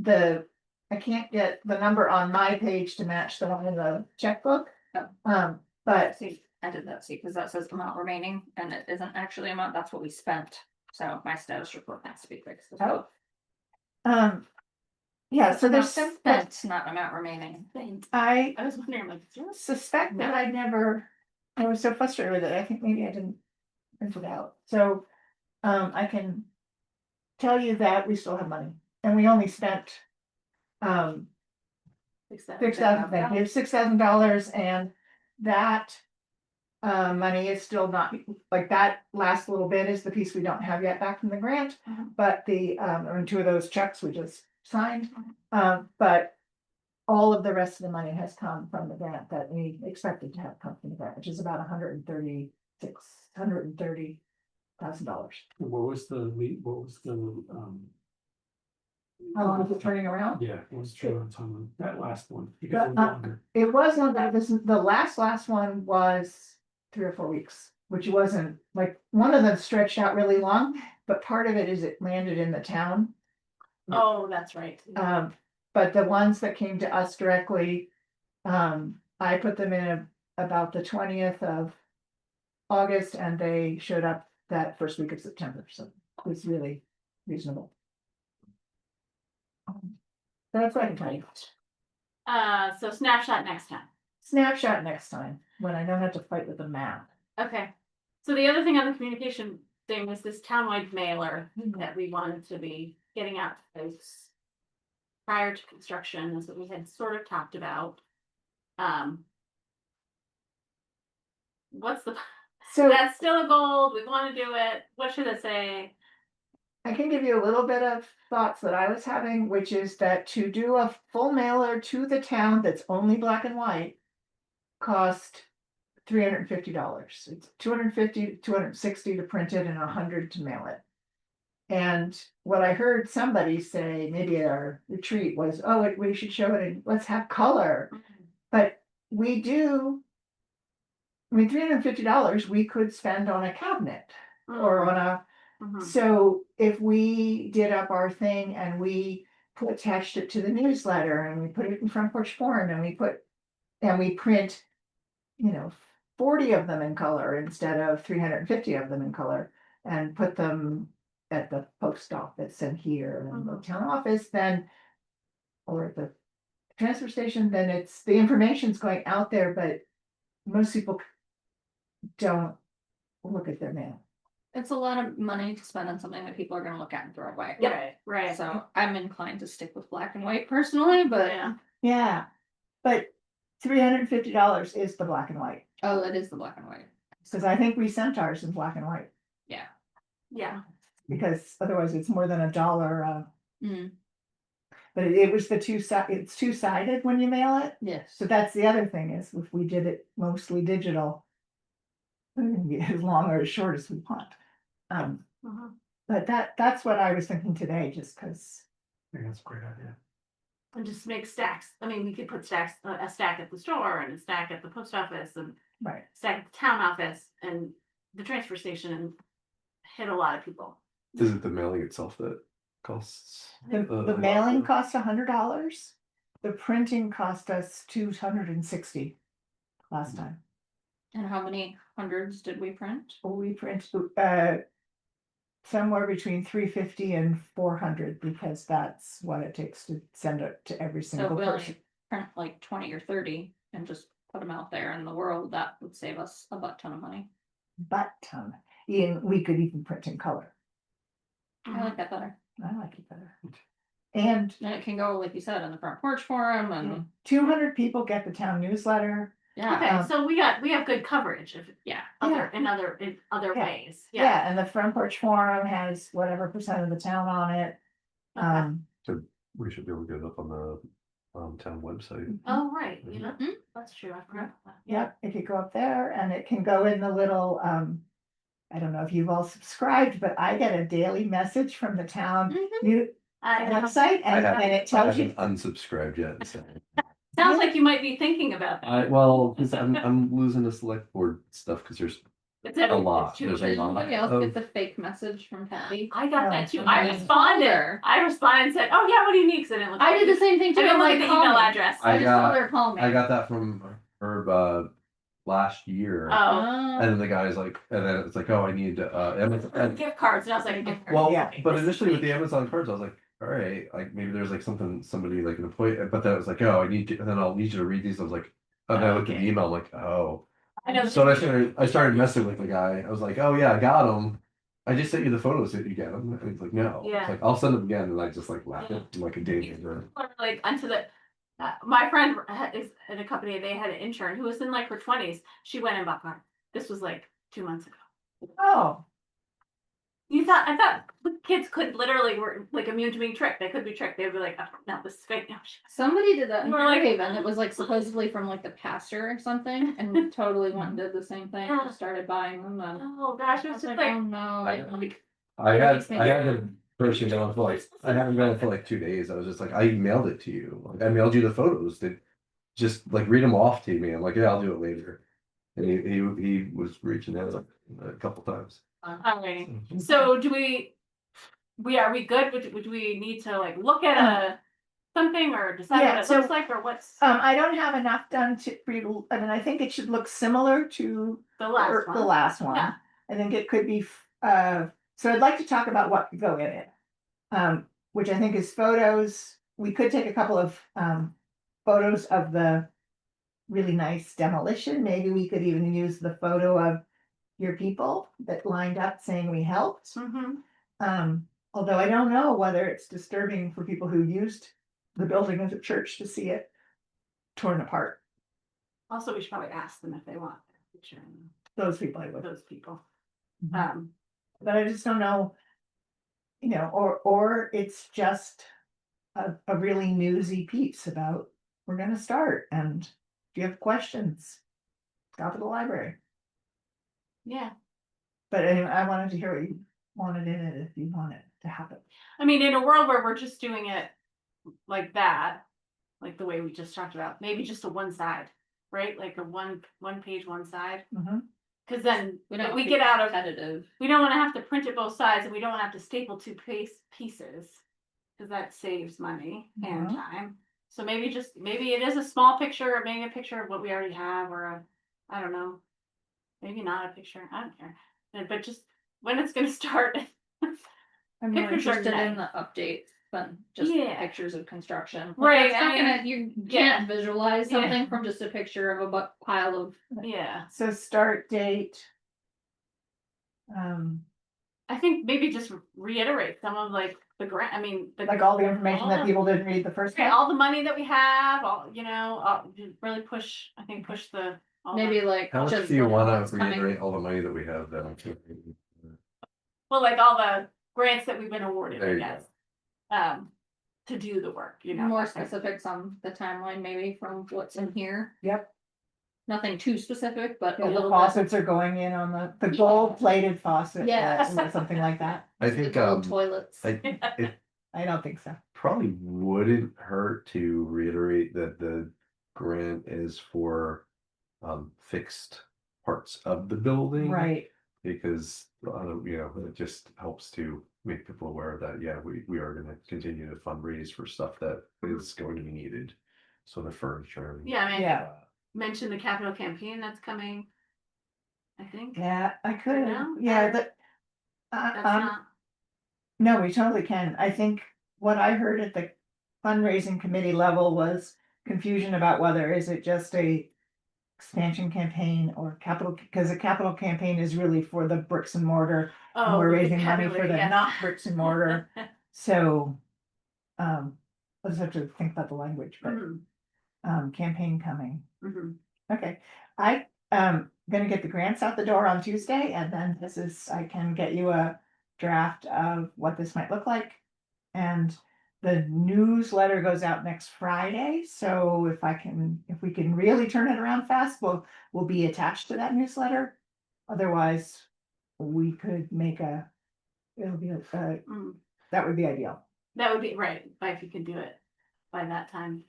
I can't get the number on my page to match the one in the checkbook. Oh. But See, I did that, see, because that says amount remaining, and it isn't actually amount, that's what we spent. So my status report has to be fixed as well. yeah, so there's Amount some, but spent, not amount remaining. I I was wondering, like, suspect that I was so frustrated with it, I think maybe I didn't print it out, so, I can tell you that we still have money, and we only spent, $6,000, thank you, $6,000, and that money is still not, like, that last little bit is the piece we don't have yet back from the grant, Mhm. but and two of those checks we just signed, but all of the rest of the money has come from the grant that we expected to have come from the grant, which is about $130,000. What was the lead, what was the, How long is it turning around? yeah, what was the turnaround time on that last one? You But, got longer. It was longer, the last one was 3 or 4 weeks, which wasn't, like, one of them stretched out really long, but part of it is it landed in the town. Oh, that's right. But the ones that came to us directly, I put them in about the 20th of August, and they showed up that first week of September, so it was really reasonable. That's what I can tell you. So snapshot next time. Snapshot next time, when I don't have to fight with the map. Okay. So the other thing on the communication thing was this townwide mailer that we wanted to be getting out to folks prior to construction, is what we had sort of talked about. What's the, So that's still a goal, we wanna do it, what should it say? I can give you a little bit of thoughts that I was having, which is that to do a full mailer to the town that's only black and white cost $350. It's $250, $260 to print it and $100 to mail it. And what I heard somebody say, maybe at our retreat, was, oh, we should show it and let's have color. But we do, I mean, $350 we could spend on a cabinet or on a, Mhm. so if we did up our thing and we attached it to the newsletter and we put it in Front Porch Forum and we print, 40 of them in color instead of 350 of them in color and put them at the post office and here and the town office, then, or at the transfer station, then it's, the information's going out there, but most people don't look at their mail. It's a lot of money to spend on something that people are gonna look at and throw away. Right, right. So I'm inclined to stick with black and white personally, but Yeah, Yeah, but $350 is the black and white, oh, it is the black and white. because I think we sent ours in black and white, Yeah. yeah. because otherwise it's more than $1. Mm, But it was it's two-sided when you mail it. yes. So that's the other thing, is if we did it mostly digital, it can be as long or as short as we want. Mhm. But that's what I was thinking today, just because. I think that's a great idea. And just make stacks, I mean, we could put stacks, a stack at the store and a stack at the post office and Right. stack at the town office and the transfer station and hit a lot of people. Is it the mailing itself that costs? The mailing cost $100. The printing cost us $260 last time. And how many hundreds did we print? We print, somewhere between 350 and 400, because that's what it takes to send it to every So single if we person. only print like 20 or 30 and just put them out there in the world, that would save us a butt ton of money. But, we could even print in color. I like that better. I like it better. And And it can go, like you said, in the front porch forum and 200 people get the town newsletter. yeah. Okay, so we have good coverage of Yeah. in other Yeah. ways. Yeah, and the front porch forum has whatever percent of the town on it. Um, We should be able to get it up on the town website. Oh, right, you know, Mhm. that's true, I forgot about that. Yep, it could go up there, and it can go in the little, I don't know if you've all subscribed, but I get a daily message from the town Mhm. new I know. website, and it tells you. Unsubscribed yet, so. Sounds like you might be thinking about that. Well, because I'm losing the select board stuff, because there's It's a lot, too there's a much. lot. Somebody else of- get the fake message from Patty. I got that too. Oh, I nice. responded. I responded and said, "Oh yeah, what do you need?" 'Cause I didn't look. I did the same thing I too. didn't I'm look like, at the call email me. address. I just told got- her call me. I got that from Herb last year. Oh, And then the guy's like, and then it's like, oh, I need Amazon. gift cards, and I was like, "Gift cards." Well, Yeah. but initially with the Amazon cards, I was like, all right, like maybe there's like somebody like an employee, but then it was like, oh, I need to, and then I'll need you to read these. I was like, and then I looked at the Okay. email, I'm like, oh. I know. So I started messing with the guy. I was like, oh yeah, I got them. I just sent you the photos. Did you get them? And he's like, no. Yeah. It's like, I'll send them again. And I just like laughed at him like a day later. Like onto the. My friend is in a company. They had an intern who was in like her 20s. She went and bought cards. This was like 2 months ago. Oh, I thought kids could literally were like immune to being tricked. They could be tricked. They'd be like, oh, no, this is fake. No, Somebody did that in We're like- Fairhaven. It was like supposedly from like the pastor or something, and totally went and did the same thing. Yeah. Just started buying them. And oh gosh, it I was was just like, like, oh no. I- like I Makes me had the person going for like, I haven't been for like 2 days. I was just like, I emailed it to you. Like, I mailed you the photos. That just like read them off to me. I'm like, yeah, I'll do it later. And he was reaching out a couple times. alrighty. So do are we good? Would we need to like look at something or decide Yeah, what it so- looks like or what's I don't have enough done for you to, I mean, I think it should look similar to the last one? the last one. Yeah. I think it could be, so I'd like to talk about what could go in it. Which I think is photos. We could take a couple of, photos of the really nice demolition. Maybe we could even use the photo of your people that lined up saying we helped. Mm-hmm. Although I don't know whether it's disturbing for people who used the building as a church to see it torn apart. Also, we should probably ask them if they want a picture Those people I of would. those people. But I just don't know, or it's just a really newsy piece about, we're gonna start, and if you have questions, stop at the library. Yeah. But anyway, I wanted to hear what you wanted in it, if you want it to happen. I mean, in a world where we're just doing it like that, like the way we just talked about, maybe just a one side, right? Like a one page, one side. Mhm. Because then We don't. we get out of competitive. we don't want to have to print it both sides, and we don't want to have to staple two pieces, because that saves money and Mhm. time. So maybe it is a small picture, or maybe a picture of what we already have, or I don't know, maybe not a picture. I don't care, but just when it's going to start. I'm more Pictures are interested nice. in the updates than just Yeah. pictures of construction. Like, Right, that's I not mean, gonna, you yeah. can't visualize Yeah. something from just a picture of a pile of. Yeah, So start date. I think maybe just reiterate some of like the grant. I mean, Like all the information that people didn't read the first Okay, time. all the money that we have, really push. I think push the Maybe like. How much just do you the want what's to coming. reiterate all the money that we have then? like all the grants that we've been awarded. There I you guess. To do the work, More specifics on the timeline, maybe from what's in here. Yep. Nothing too specific, but a Yeah, the little bit. faucets are going in on the gold plated faucet. Yes. Or something like that. I The think gold toilets. it I don't think so. probably wouldn't hurt to reiterate that the grant is for fixed parts of the building. Right. Because it just helps to make people aware that, yeah, we are gonna continue to fundraise for stuff that is going to be needed. So the furniture. Yeah, I mean, Yeah. mention the capital campaign that's coming. I think. Yeah, I could, now? yeah, but. That's Um, not, no, we totally can. I think what I heard at the fundraising committee level was confusion about whether is it just a expansion campaign or capital, because a capital campaign is really for the bricks and mortar. And oh. we're the raising money for vocabulary, the yes. not bricks and mortar. So, let's have to think about the language, but, Mhm, campaign coming. mhm. Okay, I, gonna get the grants out the door on Tuesday, and then I can get you a draft of what this might look like. And the newsletter goes out next Friday, so if we can really turn it around fast, we'll be attached to that newsletter. Otherwise, we could it'll be Mm. that would be ideal. That would be right, if you could do it by that time.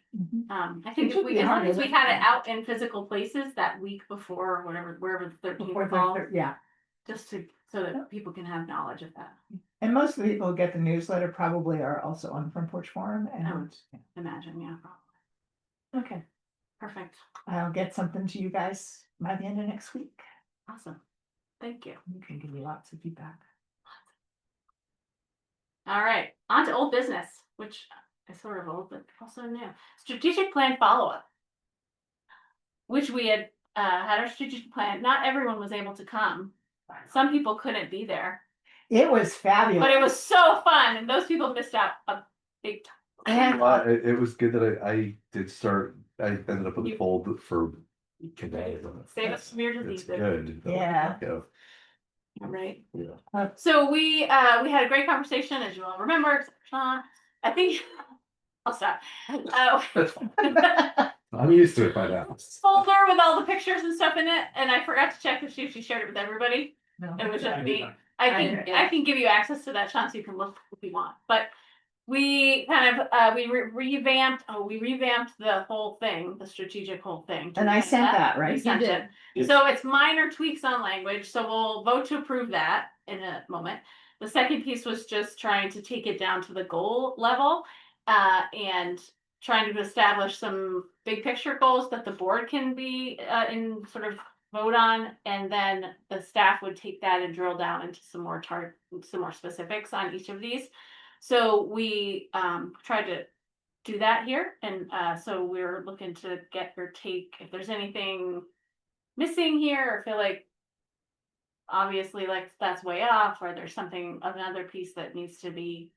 I think It should be as long hard, as we isn't had it it? out in physical places that week before, or wherever the 13th Before falls, yeah, just so that people can have knowledge of that. and most of the people who get the newsletter probably are also on Front Porch Forum, I and would imagine, yeah, probably. okay, Perfect, I'll get something to you guys by the end of next week. awesome, thank you. You can give me lots of feedback. All right, on to old business, which is sort of old, but also new. Strategic plan follow-up. Which we had had our strategic plan. Not everyone was able to come. Some people couldn't be there, It was fabulous. but it was so fun, and those people missed out a big time. And Well, it was good that I did start, I ended up with You- a fold for today. Save us from your It's diseases. good. Yeah. All right. Yeah. So we had a great conversation, as you all remember. I think I'll stop. That's fine. I'm used to it by now. Folder with all the pictures and stuff in it, and I forgot to check if she shared it with everybody. No. It was I just did me. not. I can give you access to that, Sean, so you can look if you want. But we kind of revamped the whole thing, the strategic whole thing. And I sent that, right? We You sent did. it. So it's minor tweaks on language, so we'll vote to approve that in a moment. The second piece was just trying to take it down to the goal level, and trying to establish some big picture goals that the board can be in sort of vote on, and then the staff would take that and drill down into some more specifics on each of these. So we tried to do that here, and so we're looking to get your take if there's anything missing here, or feel like obviously like that's way off, or there's another piece that needs to be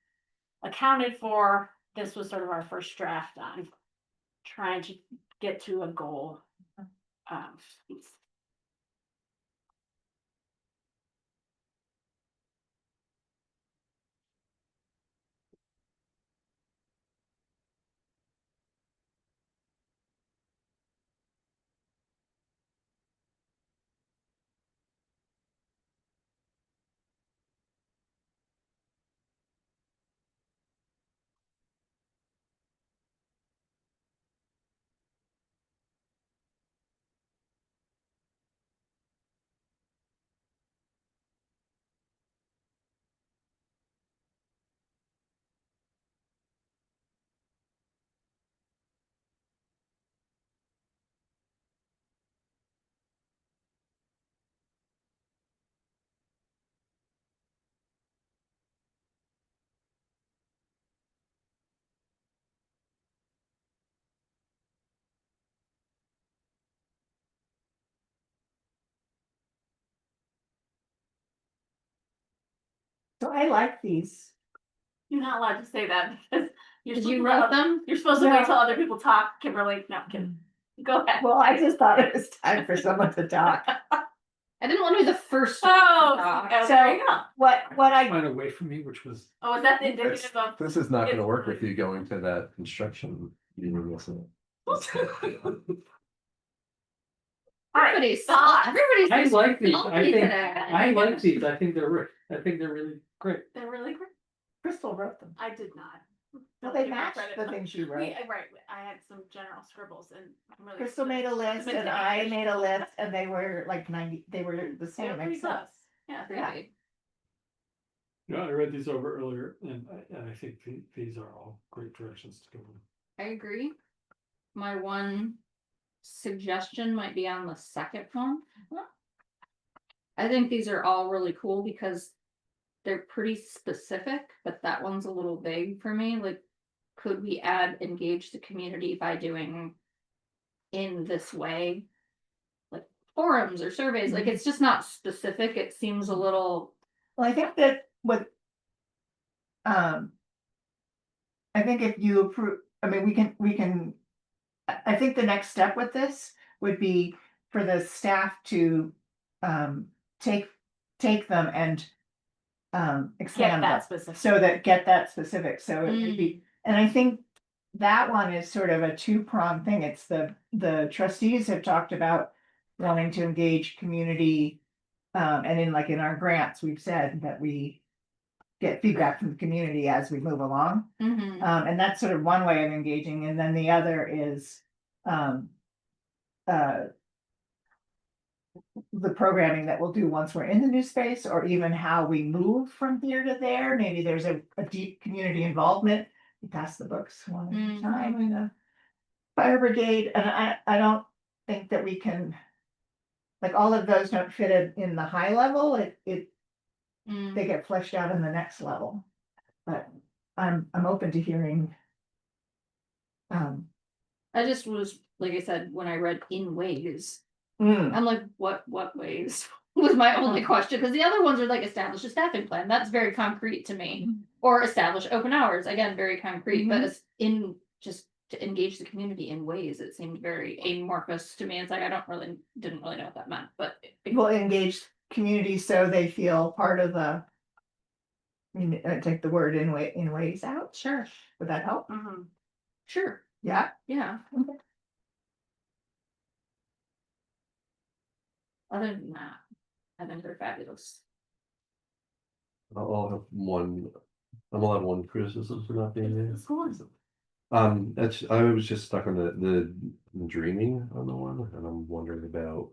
accounted for. This was sort of our first draft on trying to get to a goal. Piece. So I like these. You're not allowed to say that because you're Did supposed you to write let- them? You're supposed to No. wait till other people talk, Kimberly. No, kidding. Go ahead. Well, I just thought it was time for someone to talk. I didn't want to be the first. Oh, talk. there you go. What I, Went away from me, which was, Oh, is that the This, indicative of? this is not gonna It's- work with you going to that construction meeting, isn't Everybody's Stop. everybody's. I like these, salty I think, today. I like these, I think they're really great. They're really great. Crystal wrote them. I did not. Well, Don't they give her matched credit. the things you wrote. Right. I had some general scribbles, and I'm really. Crystal made a list and I made a list, and they were like 90, they were the They same. were pretty except- close. Yeah. Really. Yeah, I read these over earlier and I think these are all great directions to go in. I agree. My one suggestion might be on the second one. I think these are all really cool because they're pretty specific, but that one's a little vague for me. Like, could we add engage the community by doing in this way? Like forums or surveys, like it's just not specific. It seems a little, Well, I think that what, um, I think if you approve, I mean, we can, I think the next step with this would be for the staff to, um, take, take them and, expand that them. specific. So that, get that specific, so it would be, and I think that one is sort of a two-pronged thing. It's the trustees have talked about wanting to engage community. And in our grants, we've said that we get feedback from the community as we move along. And that's sort of one way of engaging, and then the other is, um, the programming that we'll do once we're in the new space, or even how we move from here to there. Maybe there's a deep community involvement. We pass the books one at a time in the fire brigade, and I don't think that we can, like, all of those don't fit in the high level. They get fleshed out in the next level. But I'm open to hearing. I just was, like I said, when I read in ways, Mm, I'm like, what ways was my only question, because the other ones are like establish a staffing plan. That's very concrete to me. Or establish open hours, again, very concrete, but it's in just to engage the community in ways, it seemed very amorphous to me. It's like I didn't really know what that meant, but We'll engage community so they feel part of the. I mean, take the word in ways out. sure, Would that help? sure, Yeah. yeah. Okay. Other than that, I think they're fabulous. I'll have one, I'm allowed one criticism for not being there. Of course. That's, I was just stuck on the dreaming on the one, and I'm wondering about,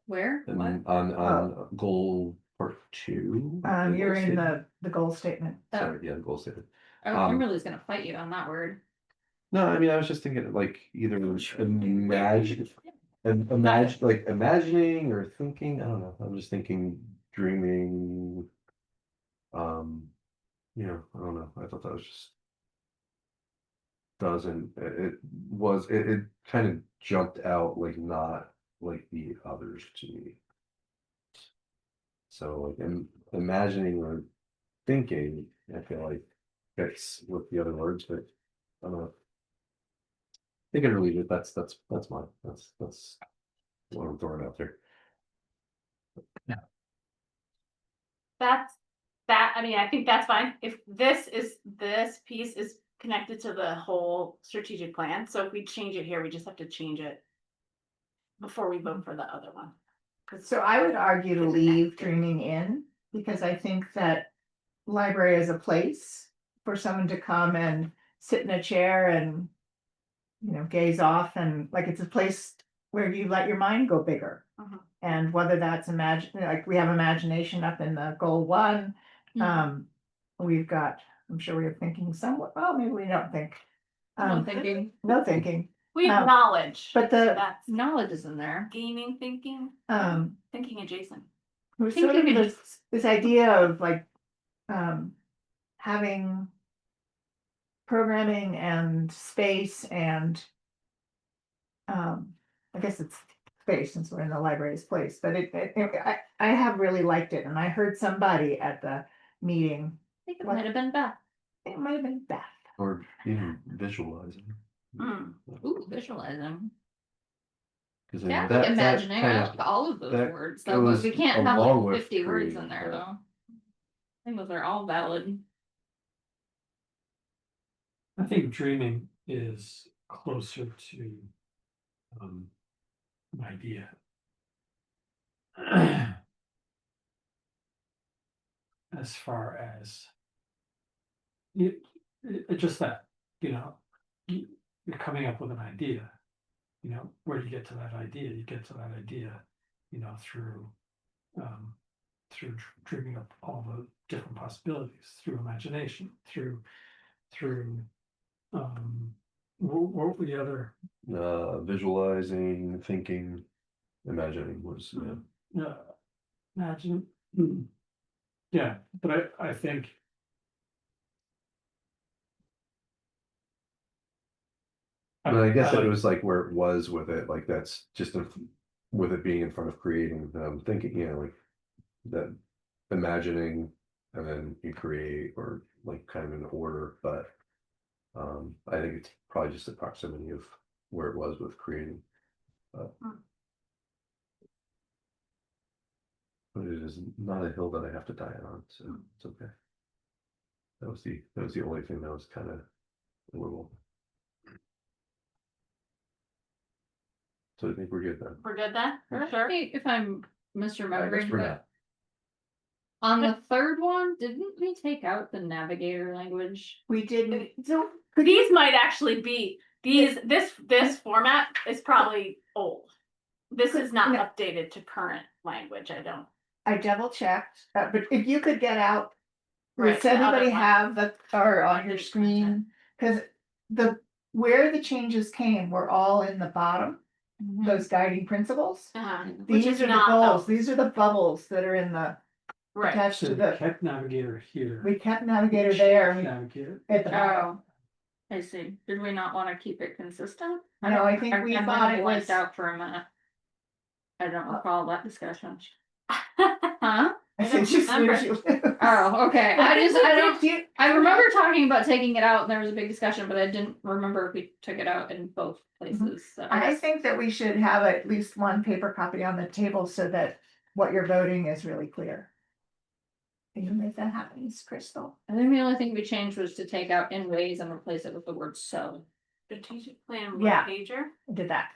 Where? What? on goal part 2. You're in the goal statement. Sorry, yeah, the goal statement. Oh, Kimberly's gonna fight you on that word. No, I mean, I was just thinking like either imagine, like imagining or thinking, I don't know, I'm just thinking dreaming. I don't know, I thought that was just doesn't, it kind of jumped out like not like the others to me. So like imagining or thinking, I feel like fits with the other words, but I don't know. Take it or leave it. That's mine. That's what I'm throwing out there. I mean, I think that's fine. If this piece is connected to the whole strategic plan, so if we change it here, we just have to change it before we vote for the other one. So I would argue to leave dreaming in, because I think that library is a place for someone to come and sit in a chair and, gaze off, and like it's a place where you let your mind go bigger. And whether that's like we have imagination up in the goal 1. We've got, I'm sure we are thinking somewhat, well, maybe we don't think. No thinking. No thinking. We acknowledge. But that's Knowledge is in there. gaming thinking. Thinking adjacent. There's sort of this idea of like, having programming and space and, I guess it's space since we're in the library's place, but I have really liked it, and I heard somebody at the meeting, I think it might have been Beth. it might have been Beth. Or even visualizing. Ooh, visualizing. Because Yeah, like imagining, I like all of those that words, though, but we goes can't have along like with 50 words creating in there, that. though. I think those are all valid. I think dreaming is closer to an idea. As far as just that, you're coming up with an idea. Where do you get to that idea? You get to that idea, through dreaming up all the different possibilities, through imagination, through what were the other? Visualizing, thinking, imagining was, Yeah, Imagine. Yeah, but I think. But I guess if like- it was like where it was with it, like that's just with it being in front of creating, thinking, like that imagining and then you create or like kind of in order, but I think it's probably just the proximity of where it was with creating. But it is not a hill that I have to die on, so it's okay. That was the only thing that was kind of a little. So I think we're good then. We're good then? Correct Sure. me if I'm I guess misremembering, we're but not. on the third one, didn't we take out the navigator language? We didn't, so These might actually be, this format is probably old. This is not No. updated to current language, I don't. I double checked, but if you could get out. Right, Does the other anybody one. have the, or on your didn't print screen? Cause where the changes came were all in the bottom, those guiding principles. Which is These are the not, goals, these are the bubbles that are in the, right, attached So to we the, kept navigator here. we kept navigator there. and we- Navigator. At the bottom. Oh, I see. Did we not want to keep it consistent? No, don't- I think we I'm thought gonna it blank was- out for a minute. I don't recall that discussion. Huh? I said, you remember. snooze, you lose. Oh, okay. I don't. Do you- I remember talking about taking it out and there was a big discussion, but I didn't remember if we took it out in both places. So I I guess- think that we should have at least one paper copy on the table so that what you're voting is really clear. Can you make that happen, Miss Crystal? I think the only thing we changed was to take out in ways and replace it with the word so. strategic plan Yeah. one pager. I did that.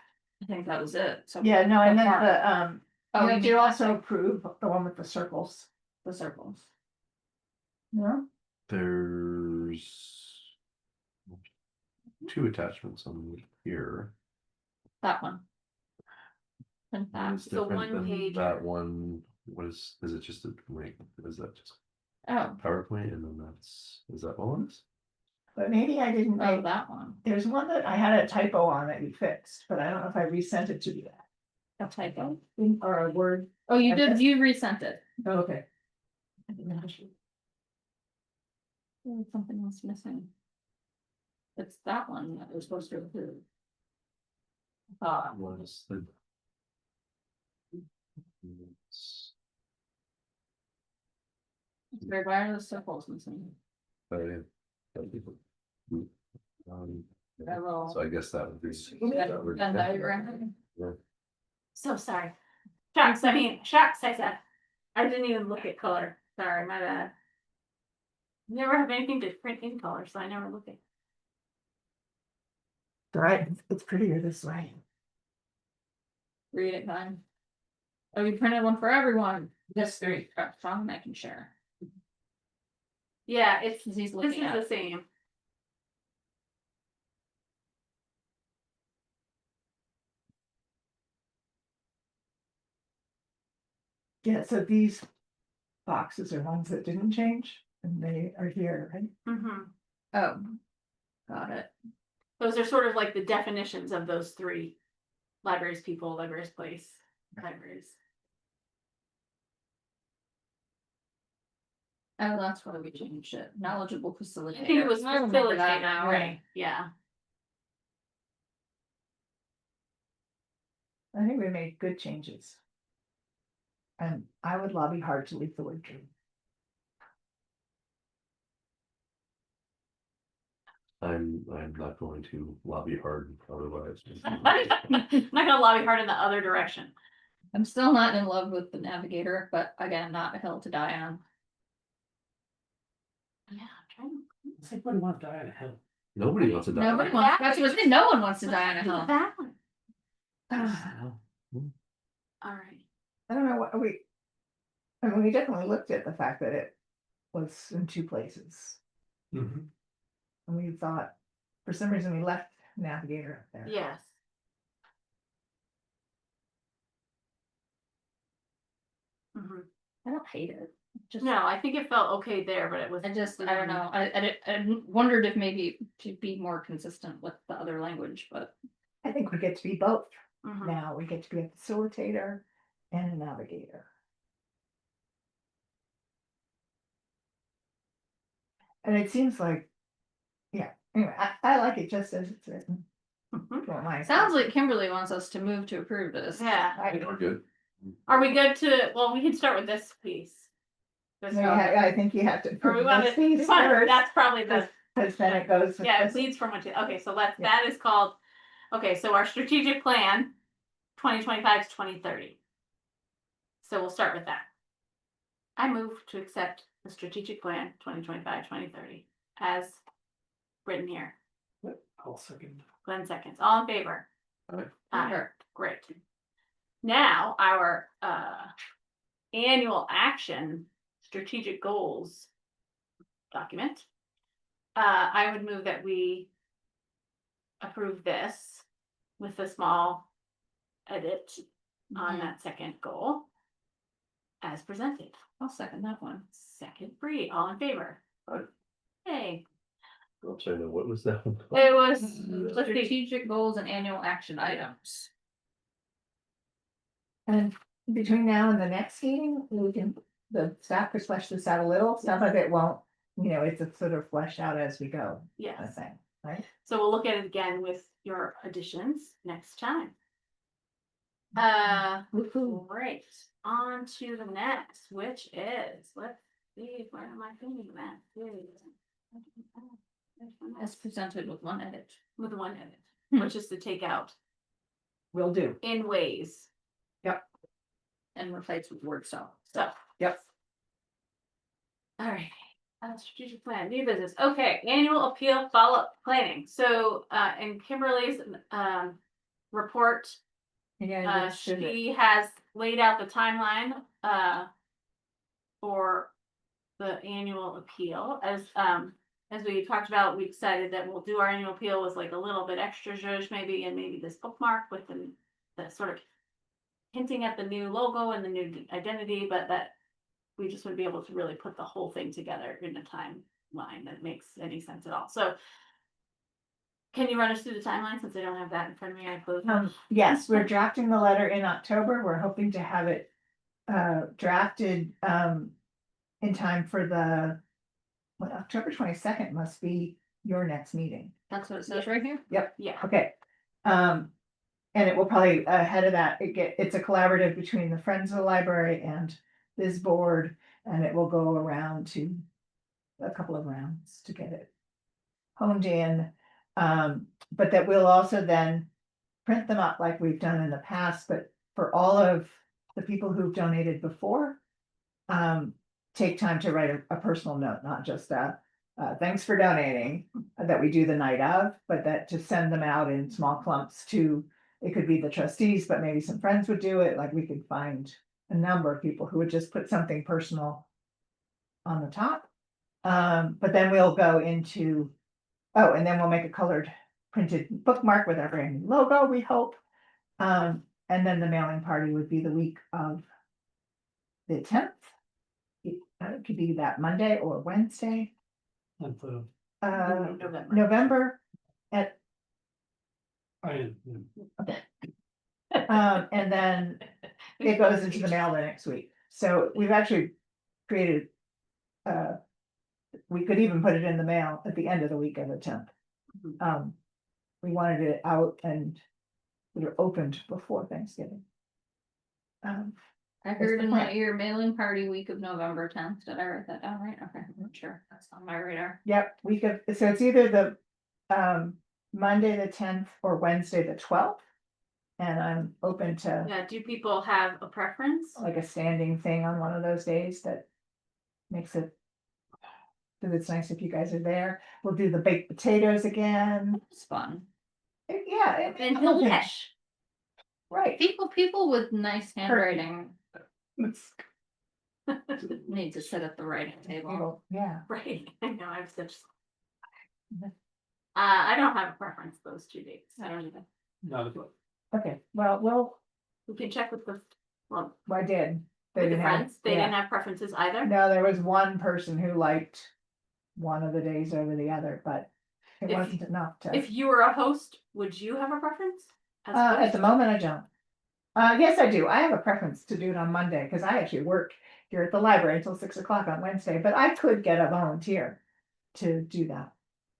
I think that was it. So Yeah, no, and then part- the, Oh, you you have mean to also approve the one with the circles. the circles. No? There's two attachments on here. That one. And that. It's the different one than pager. that one. What is it just a link? Is that just Oh, PowerPoint and then is that all it is? But maybe I didn't oh, make, that one. there's one that I had a typo on that you fixed, but I don't know if I resent it to you. A typo. Or a word. Oh, you I did, guess- you resent it. Oh, okay. I didn't know. Something was missing. It's that one that was supposed to approve. Was the It's very why are the circles missing? um, That little- so I guess that would be. That Venn diagram. So sorry. Shucks, I said. I didn't even look at color. Sorry, my bad. Never have anything to print in color, so I never look at. Right, it's prettier this way. Read it time. Oh, you printed one for everyone. This three. Some I can share. Yeah, it's, He's this looking is at. the same. Yeah, so these boxes are ones that didn't change and they are here, right? Mm-hmm. Oh. Got it. Those are sort of like the definitions of those three. Libraries people, libraries place, libraries. Oh, that's why we changed it. Knowledgeable facilitator. I think it was I remember that facilitator, now. right? Yeah. I think we made good changes. And I would lobby hard to leave the word dream. I'm not going to lobby hard otherwise. I'm not gonna lobby hard in the other direction. I'm still not in love with the navigator, but again, not a hill to die on. Yeah, I'm trying. It's like, what do you want to die on a hill? Nobody wants to die. Nobody wants, that's what I said, no one wants to die on a hill. That one. Oh. All right. I don't know what I mean, we definitely looked at the fact that it was in two places. Mhm. And we thought, for some reason, we left Navigator up there. Yes. Mhm. I don't hate it. Just, No, I think it felt okay there, but it was. I don't know. I wondered if maybe to be more consistent with the other language, but I think we get to be both Mhm. now. We get to be a facilitator and a navigator. And it seems like, yeah, anyway, I like it just as it's written. Mhm. Don't mind. Sounds like Kimberly wants us to move to approve this. Yeah, I think we're good. are we good to, well, we can start with this piece. This No, one. I think you have to. Or we approve want this to, piece first, that's probably the, because then it goes. with yeah, it this. leads from what you, okay, so let's, Yeah. that is called, okay, so our strategic plan, 2025 to 2030. So we'll start with that. I move to accept the strategic plan, 2025-2030, as written here. I'll second. Glenn seconds. All in favor? Aye. Aye. Great. Now, our annual action strategic goals document. I would move that we approve this with a small edit on Mhm. that second goal as presented. I'll second that one. Second, Bree, all in favor? Aye. Hey, I'm sorry, no, what was that one? it was, let's see, Strategic goals and annual action items. And between now and the next meeting, we can, the staff could flesh this out a little, some of it won't, it's a sort of flesh out as we go, I yes. think, right? So we'll look at it again with your additions next time. Woo-hoo. Great, on to the next, which is, let's see, where am I thinking that? As presented with one edit. With one edit, Hmm. which is to take out Will do. in ways, And replace with word so. so. Yep. All right, strategic plan, new business, okay, annual appeal follow-up planning, so, in Kimberly's, report, Yeah. she has laid out the timeline, for the annual appeal, as we talked about, we decided that we'll do our annual appeal with like a little bit extra zhuzh maybe, and maybe this bookmark with the sort of hinting at the new logo and the new identity, but that we just would be able to really put the whole thing together in a timeline that makes any sense at all. So can you run us through the timeline since I don't have that in front of me? I closed. Yes, we're drafting the letter in October. We're hoping to have it drafted in time for October 22nd must be your next meeting. That's what it says right here? Yeah, Okay. And it will probably ahead of that, it's a collaborative between the Friends of the Library and this board, and it will go around to a couple of rounds to get it honed in. But that we'll also then print them up like we've done in the past, but for all of the people who've donated before, take time to write a personal note, not just thanks for donating, that we do the night of, but that to send them out in small clumps to, it could be the trustees, but maybe some friends would do it, like we could find a number of people who would just put something personal on the top. But then we'll go into, and then we'll make a colored printed bookmark with our brand new logo, we hope. And then the mailing party would be the week of the 10th. It could be that Monday or Wednesday, And the, November. November. And then it goes into the mail the next week. So we've actually created, we could even put it in the mail at the end of the week of the 10th. We wanted it out and sort of opened before Thanksgiving. I heard in my ear mailing party week of November 10th. Did I write that down right? Okay, I'm not sure. That's on my radar. Yep, so it's either the Monday the 10th or Wednesday the 12th. And I'm open to Yeah, do people have a preference? like a standing thing on one of those days that makes it. Because it's nice if you guys are there. We'll do the baked potatoes again. It's fun. Yeah. And okay, delish. Right. People with nice handwriting need to sit at the writing table. Yeah. Right, I know, I've such. I don't have a preference those 2 dates, I don't even, not a, Okay, well, we can check with the, well, I did. They with the didn't have- friends, they yeah. didn't have preferences either. No, there was one person who liked one of the days over the other, but it If- wasn't enough to. If you were a host, would you have a preference? As a At host? the moment, I don't. Yes, I do. I have a preference to do it on Monday because I actually work here at the library until 6 o'clock on Wednesday, but I could get a volunteer to do that.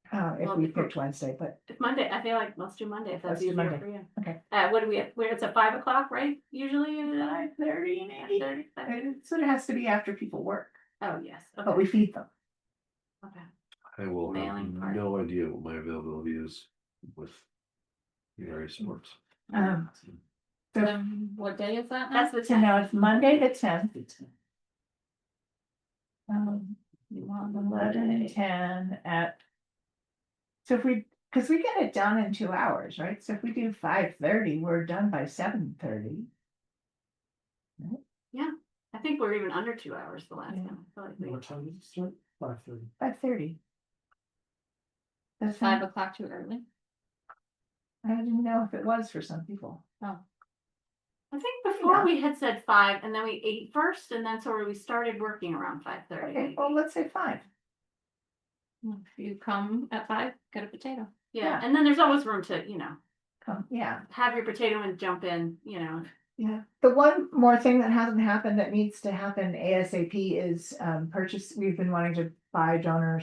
If Well, we if- picked Wednesday, but If Monday, I feel like let's do Monday if that's Let's do easier Monday. for you. Okay. What do we, where it's at 5 o'clock, right? Usually? 5:30 maybe. 5:30? It sort of has to be after people work, Oh, yes, but we okay, feed them. okay. I will have Mailing part. no idea what my availability is with various sports. So What day is that now? That's the So 10th. now it's Monday the 10th. You want 11:10 at. So if we, because we get it done in 2 hours, right? So if we do 5:30, we're done by 7:30. I think we're even under 2 hours the last Yeah. time. I feel like we- What time does it start? 5:30. 5:30. That's 5 o'clock too early? I didn't know if it was for some people. I think before Yeah. we had said 5 and then we ate first and then we started working around 5:30. Okay, well, let's say 5. If you come at 5, get a potato. Yeah, yeah. and then there's always room to, Yeah. have your potato and jump in, Yeah, the one more thing that hasn't happened that needs to happen ASAP is we've been wanting to buy donor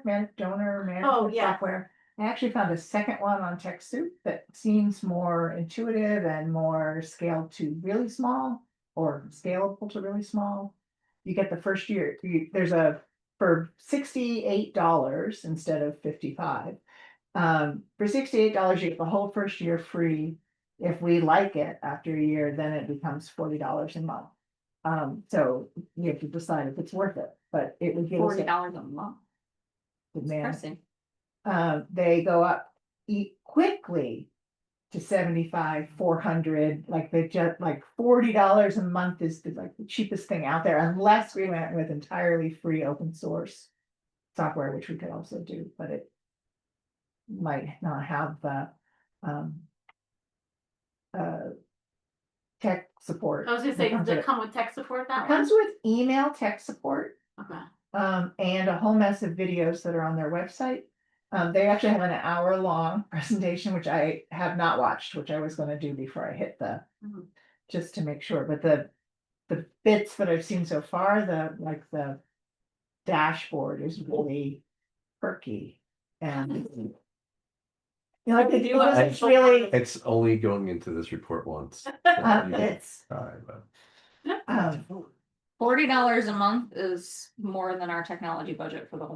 management yeah. software. I actually found a second one on TechSoup that seems more intuitive and more scaled to really small or scalable to really small. You get the first year, there's for $68 instead of 55. For $68, you get the whole first year free. If we like it after a year, then it becomes $40 a month. So you have to decide if it's worth it, but it would give us $40 a month. demand. Pricing. They go up quickly to 75, 400, like they just like $40 a month is like the cheapest thing out there, unless we went with entirely free open source software, which we could also do, but it might not have the tech support. I was gonna say, that does comes with it it. come with tech support that It comes one? with email tech support, Okay. and a whole mess of videos that are on their website. They actually have an hour-long presentation, which I have not watched, which I was gonna do before I hit Mhm. just to make sure, but the bits that I've seen so far, the dashboard is really perky and. You know, Do you it's really, It's only going into this report once. so you can it's, try, but $40 a month is more than our technology budget for the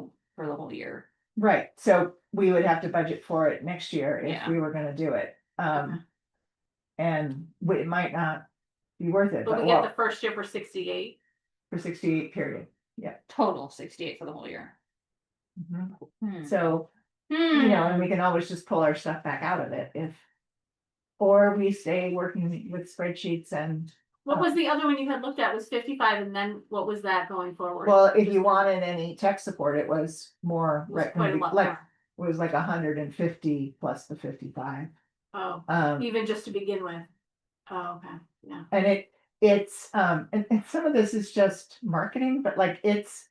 whole year. right, so we would have to budget for it next year if Yeah. we were gonna do it. Okay. And it might not be worth it, But but we get the well, first year for 68. for 68 period. Total 68 for the whole year. So, and we can always just pull our stuff back out of it or we stay working with spreadsheets and, What was the other one you had looked at was 55 and then what was that going forward? well, if you Just- wanted any tech support, it was more, it was right, quite a lot like, more. it was like 150 plus the 55. Oh, even just to begin with. Oh, okay, yeah. And it's and some of this is just marketing, but like it's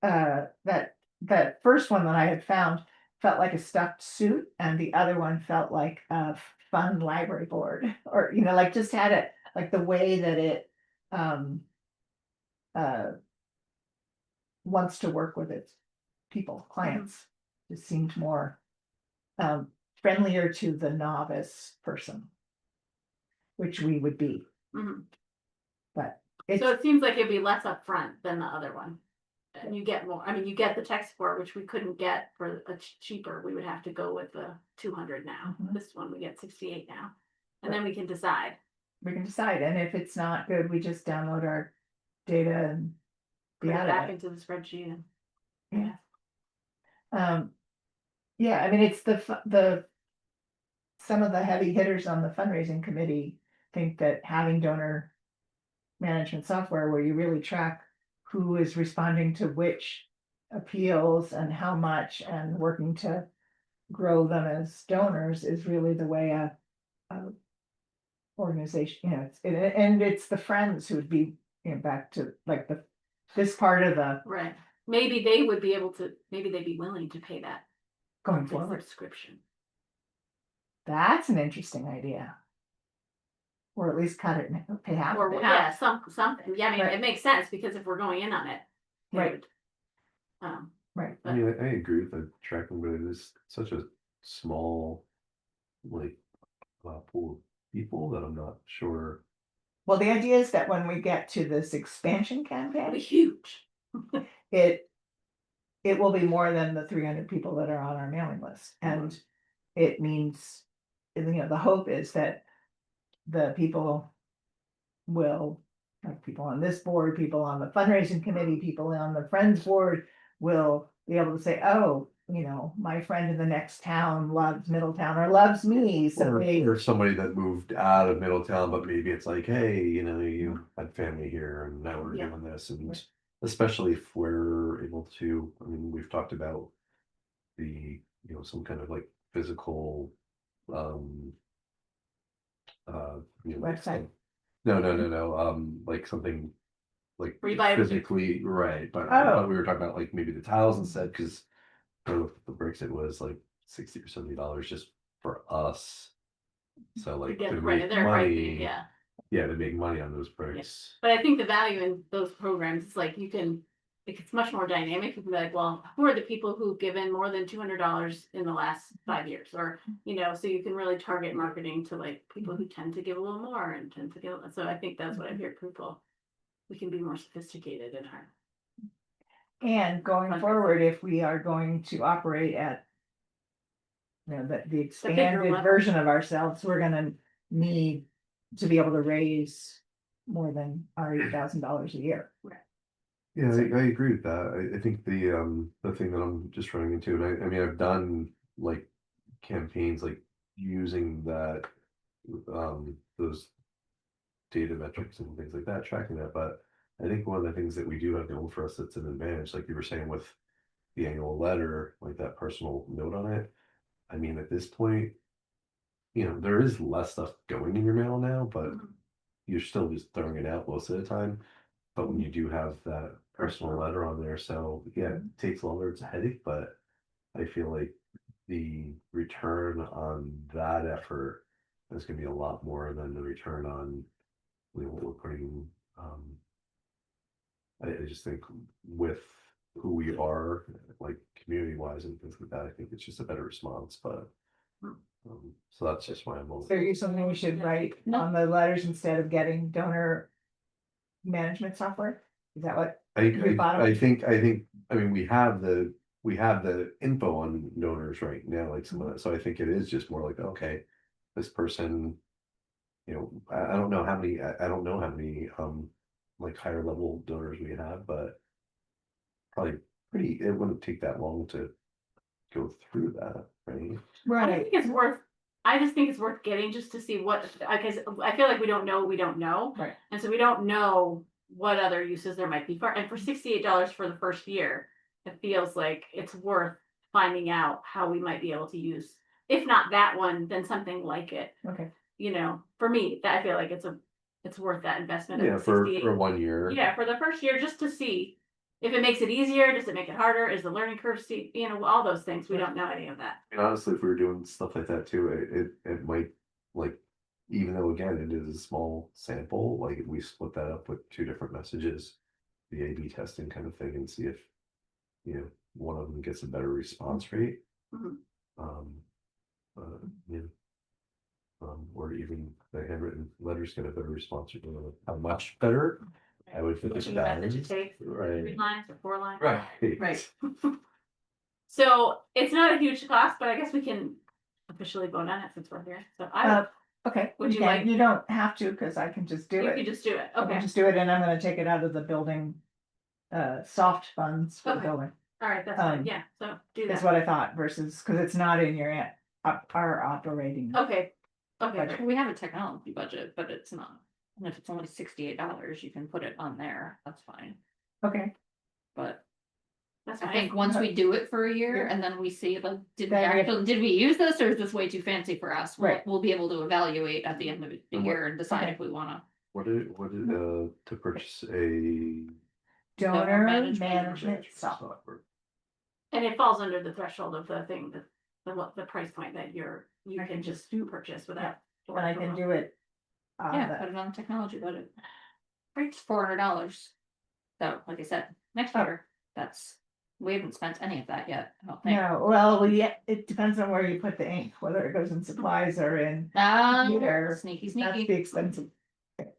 that first one that I had found felt like a stuffed suit and the other one felt like a fun library board or like just had it like the way that it wants to work with its people, clients. It seemed more friendlier to the novice person, which we would be. Mhm. But it's So it seems like it'd be less upfront than the other one. And you get more, you get the tech support, which we couldn't get for a cheaper, we would have to go with the 200 now. Mhm. This one, we get 68 now. And then we can decide. we can decide, and if it's not good, we just download our data and be Put it out back of it. into the spreadsheet and. Yeah. Yeah, I mean, it's the some of the heavy hitters on the fundraising committee think that having donor management software where you really track who is responding to which appeals and how much and working to grow them as donors is really the way a organization, and it's the friends who would be, back to like this part of the Right. Maybe they would be able to, maybe they'd be willing to pay that going monthly forward. subscription. That's an interesting idea. Or at least cut it, pay half Or, of it. yeah, something. Yeah, Right. it makes sense because if we're going in on it. they Right. would- Right. I mean, I agree with the tracking, but it is such a small, like, pool of people that I'm not sure. Well, the idea is that when we get to this expansion It'll be campaign, huge. it it will be more than the 300 people that are on our mailing list. And it means, the hope is that the people will, like people on this board, people on the fundraising committee, people on the Friends board will be able to say, oh, my friend in the next town loves Middletown or loves me. So Or somebody that moved out of Middletown, but maybe it's like, hey, you had family here and now we're Yeah. doing this, and especially if we're able to, I mean, we've talked about the, some kind of like physical, um, Website. No, like something like Where you buy everything. physically, right, but Oh. we were talking about like maybe the tiles instead, because the bricks, it was like $60 or $70 just for us. So like to Right, make they're pricey, money, yeah. yeah, to make money on those bricks. But I think the value in those programs is like it's much more dynamic. You can be like, well, who are the people who've given more than $200 in the last 5 years? Or, so you can really target marketing to like people who tend to give a little more and tend to give. So I think that's what I hear people. We can be more sophisticated in our. And going Fundraising. forward, if we are going to operate at the bigger expanded level. version of ourselves, we're gonna need to be able to raise more than our $8,000 a year. Yeah, I agree with that. I think the thing that I'm just running into, and I mean, I've done like campaigns like using that, those data metrics and things like that, tracking that. But I think one of the things that we do have going for us that's an advantage, like you were saying with the annual letter, like that personal note on it. I mean, at this point, there is less stuff going in your mail now, but you're still just throwing it out most of the time. But when you do have that personal letter on there, so yeah, it takes longer, it's a headache, but I feel like the return on that effort is gonna be a lot more than the return on, what we're putting, I just think with who we are, like community wise and things like that, I think it's just a better response, but so that's just why I'm So are you something we should write on the letters instead of getting donor management software? Is that what? I think, I mean, we have the info on donors right now, like some of that, so I think it is just more like, okay, this person, I don't know how many, I don't know how many, like higher level donors we have, but probably it wouldn't take that long to go through that, right? I think it's worth. I just think it's worth getting just to see what, because I feel like we don't know, Right. and so we don't know what other uses there might be for. And for $68 for the first year, it feels like it's worth finding out how we might be able to use, if not that one, then something like it. Okay. For me, that I feel like it's worth that investment. Yeah, of for 68. 1 year. Yeah, for the first year, just to see if it makes it easier. Does it make it harder? Is the learning curve steep? All those things. We don't know any of that. And honestly, if we were doing stuff like that too, it might, like, even though again it is a small sample, like if we split that up with 2 different messages, the A/B testing kind of thing, and see if one of them gets a better response rate. Mhm. Yeah. Or even the handwritten letters get a better response rate. How much better? I would think it's Which method to better. take? 3 Right. lines or 4 lines? Right. Right. So it's not a huge cost, but I guess we can officially vote on it since we're here. So Okay. Would you can. like- You don't have to, because I can just do you it. could just do it. I can Okay. just do it, and I'm gonna take it out of the building, soft funds for the Okay. building. All right. That's fine. Um, Yeah. So do That's that. what I thought versus, because it's not in your our operating. Okay. Okay. Budget. great. We have a technology budget, but it's not. And if it's only $68, you can put it on there, that's fine. Okay. But That's I fine. think once we do it for a year Yeah. and then we see like, did Then we use this or is this way too fancy for us? Right. We'll be able to evaluate at the end of the And year and decide okay. if we wanna. What to purchase a Donor management management software. And it falls under the threshold of the thing that the price point that you I can can just just purchase without. And I can do it. Yeah, put it on the technology budget. It's $400. So like I said, next Oh. year, that's We haven't spent any of that yet, I don't think. No, well, it depends on where you put the ink, whether it goes in supplies or in, Computer, Sneaky, that's sneaky. the expensive.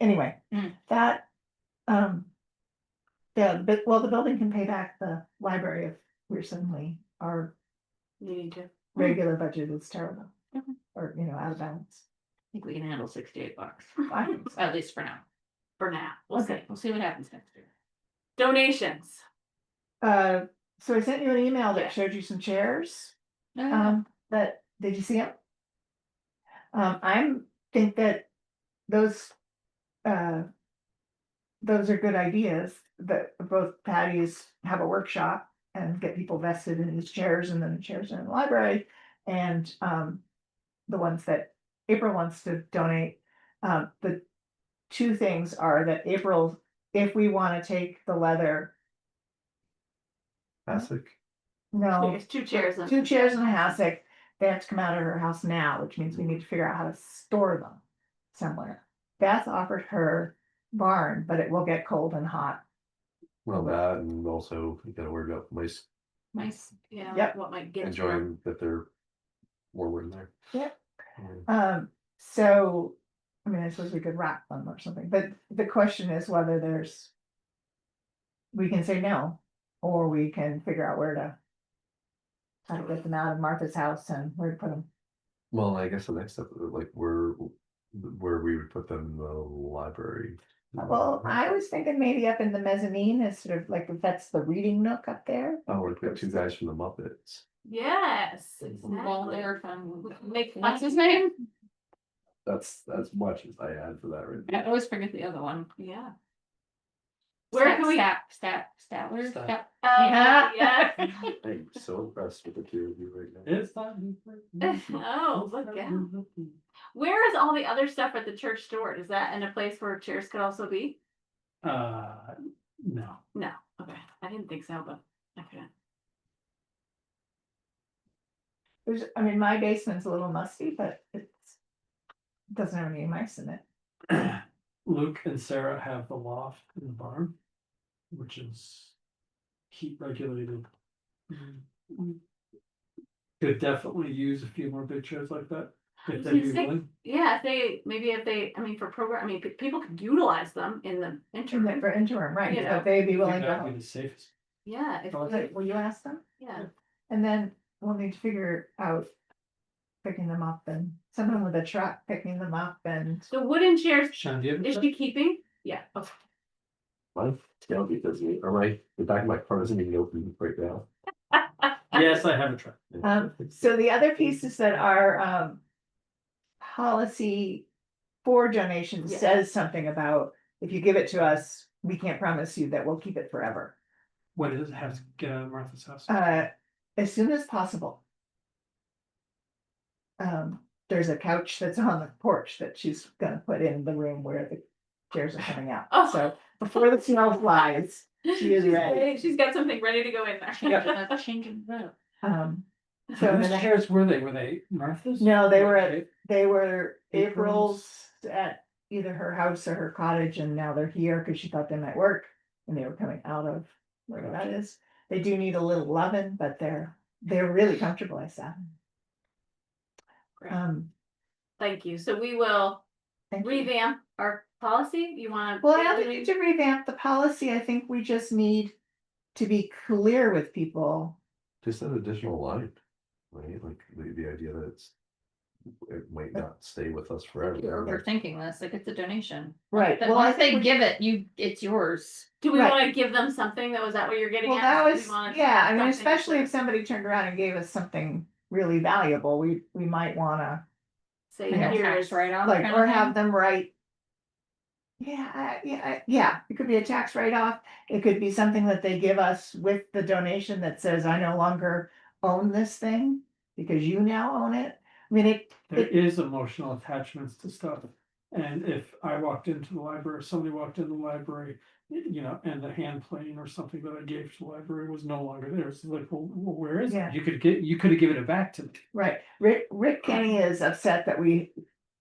Anyway, Mm. that, yeah, but, well, the building can pay back the library if we're suddenly, our Needing to. regular budget is terrible. Mhm. Or, out of balance. I think we can handle $68, Fine. at least for now. For now, we'll see. Okay. We'll see what happens next year. Donations. So I sent you an email Yeah. that showed you some chairs. Yeah. Did you see them? Think that those, those are good ideas, that both Patties have a workshop and get people vested in these chairs and then the chairs in the library. And, the ones that April wants to donate, the two things are that April, if we wanna take the leather, Classic. no. There's 2 chairs. Two chairs and a hassock, they have to come out of her house now, which means we need to figure out how to store them somewhere. Beth offered her barn, but it will get cold and hot. Well, that and also you gotta worry about mice Nice. Yeah, Yep. what might get. enjoying that they're warmer in there. Yep. Yeah. So, I mean, I suppose we could wrap them or something, but the question is whether there's. We can say no, or we can figure out where to. How to get them out of Martha's house and where to put them. Well, I guess the next step, like where we would put them in the library. Well, I was thinking maybe up in the mezzanine is sort of like if that's the reading nook up there. Oh, we put 2 guys from the Muppets. Yes, Well, exactly. there from, Make what's fun. his name? That's as much as I had for that right I there. always forget the other one. Yeah. Where can we? Statler? Stat- Stat- Yeah. I'm so impressed with the 2 of you right now. It's time. Oh, look out. Where is all the other stuff at the church stored? Is that in a place where chairs could also be? No. No, okay, I didn't think so, but I couldn't. I mean, my basement's a little musty, but doesn't have any mice in it. Luke and Sarah have the loft in the barn, which is heat regulated. Could definitely use a few more big chairs like that, if they'd be willing. Yeah, if they, I mean, for program, I mean, people could utilize them in the interim. For interim, right, You know. if they'd be I willing think to that'd help. be the safest. Yeah, if, Okay, will you ask them? yeah, And then we'll need to figure out. Picking them up and someone with a truck picking them up and. the wooden chairs, Sean, do you have a is check? she keeping? Yeah, okay. My tailgate doesn't even, or the back of my car isn't even open right now. Yes, I have a truck. So the other piece is that our policy for donations Yeah. says something about if you give it to us, we can't promise you that we'll keep it forever. When does it have to get out of Martha's house? As soon as possible. There's a couch that's on the porch that she's gonna put in the room where the chairs are coming out. Oh. So before the snow flies, she is ready. She's got something ready to go in there. Changing the. So Whose then chairs were they? Were they Martha's? No, they were Okay. they were April's. April's at either her house or her cottage, and now they're here because she thought they might work. And they were coming out of wherever that is. They do need a little loving, but they're really comfortable, I said. Great. Thank Thank you, so we will you. revamp our policy, you wanna? Well, I don't need to revamp the policy. I think we just need to be clear with people. Just an additional line, right? Like the idea that it might not stay with us forever. You're overthinking this, like it's a donation. Right. That Well, once I they think give it, it's yours. Do we Right. wanna give them something, was that what you're getting Well, at? that Do we was, wanna yeah, I mean, something especially to if somebody turned around and gave us something really valuable, we might wanna. Say, Like a here's, tax write-off Like, kind or of have thing. them write. Yeah, it could be a tax write-off, it could be something that they give us with the donation that says, I no longer own this thing. Because you now own it, I mean, There is emotional attachments to stuff. And if I walked into the library, or somebody walked into the library, and the hand plane or something that I gave to the library was no longer there. It's like, well, where is Yeah. it? You could have given it back to me. right, Rick Kenny is upset that we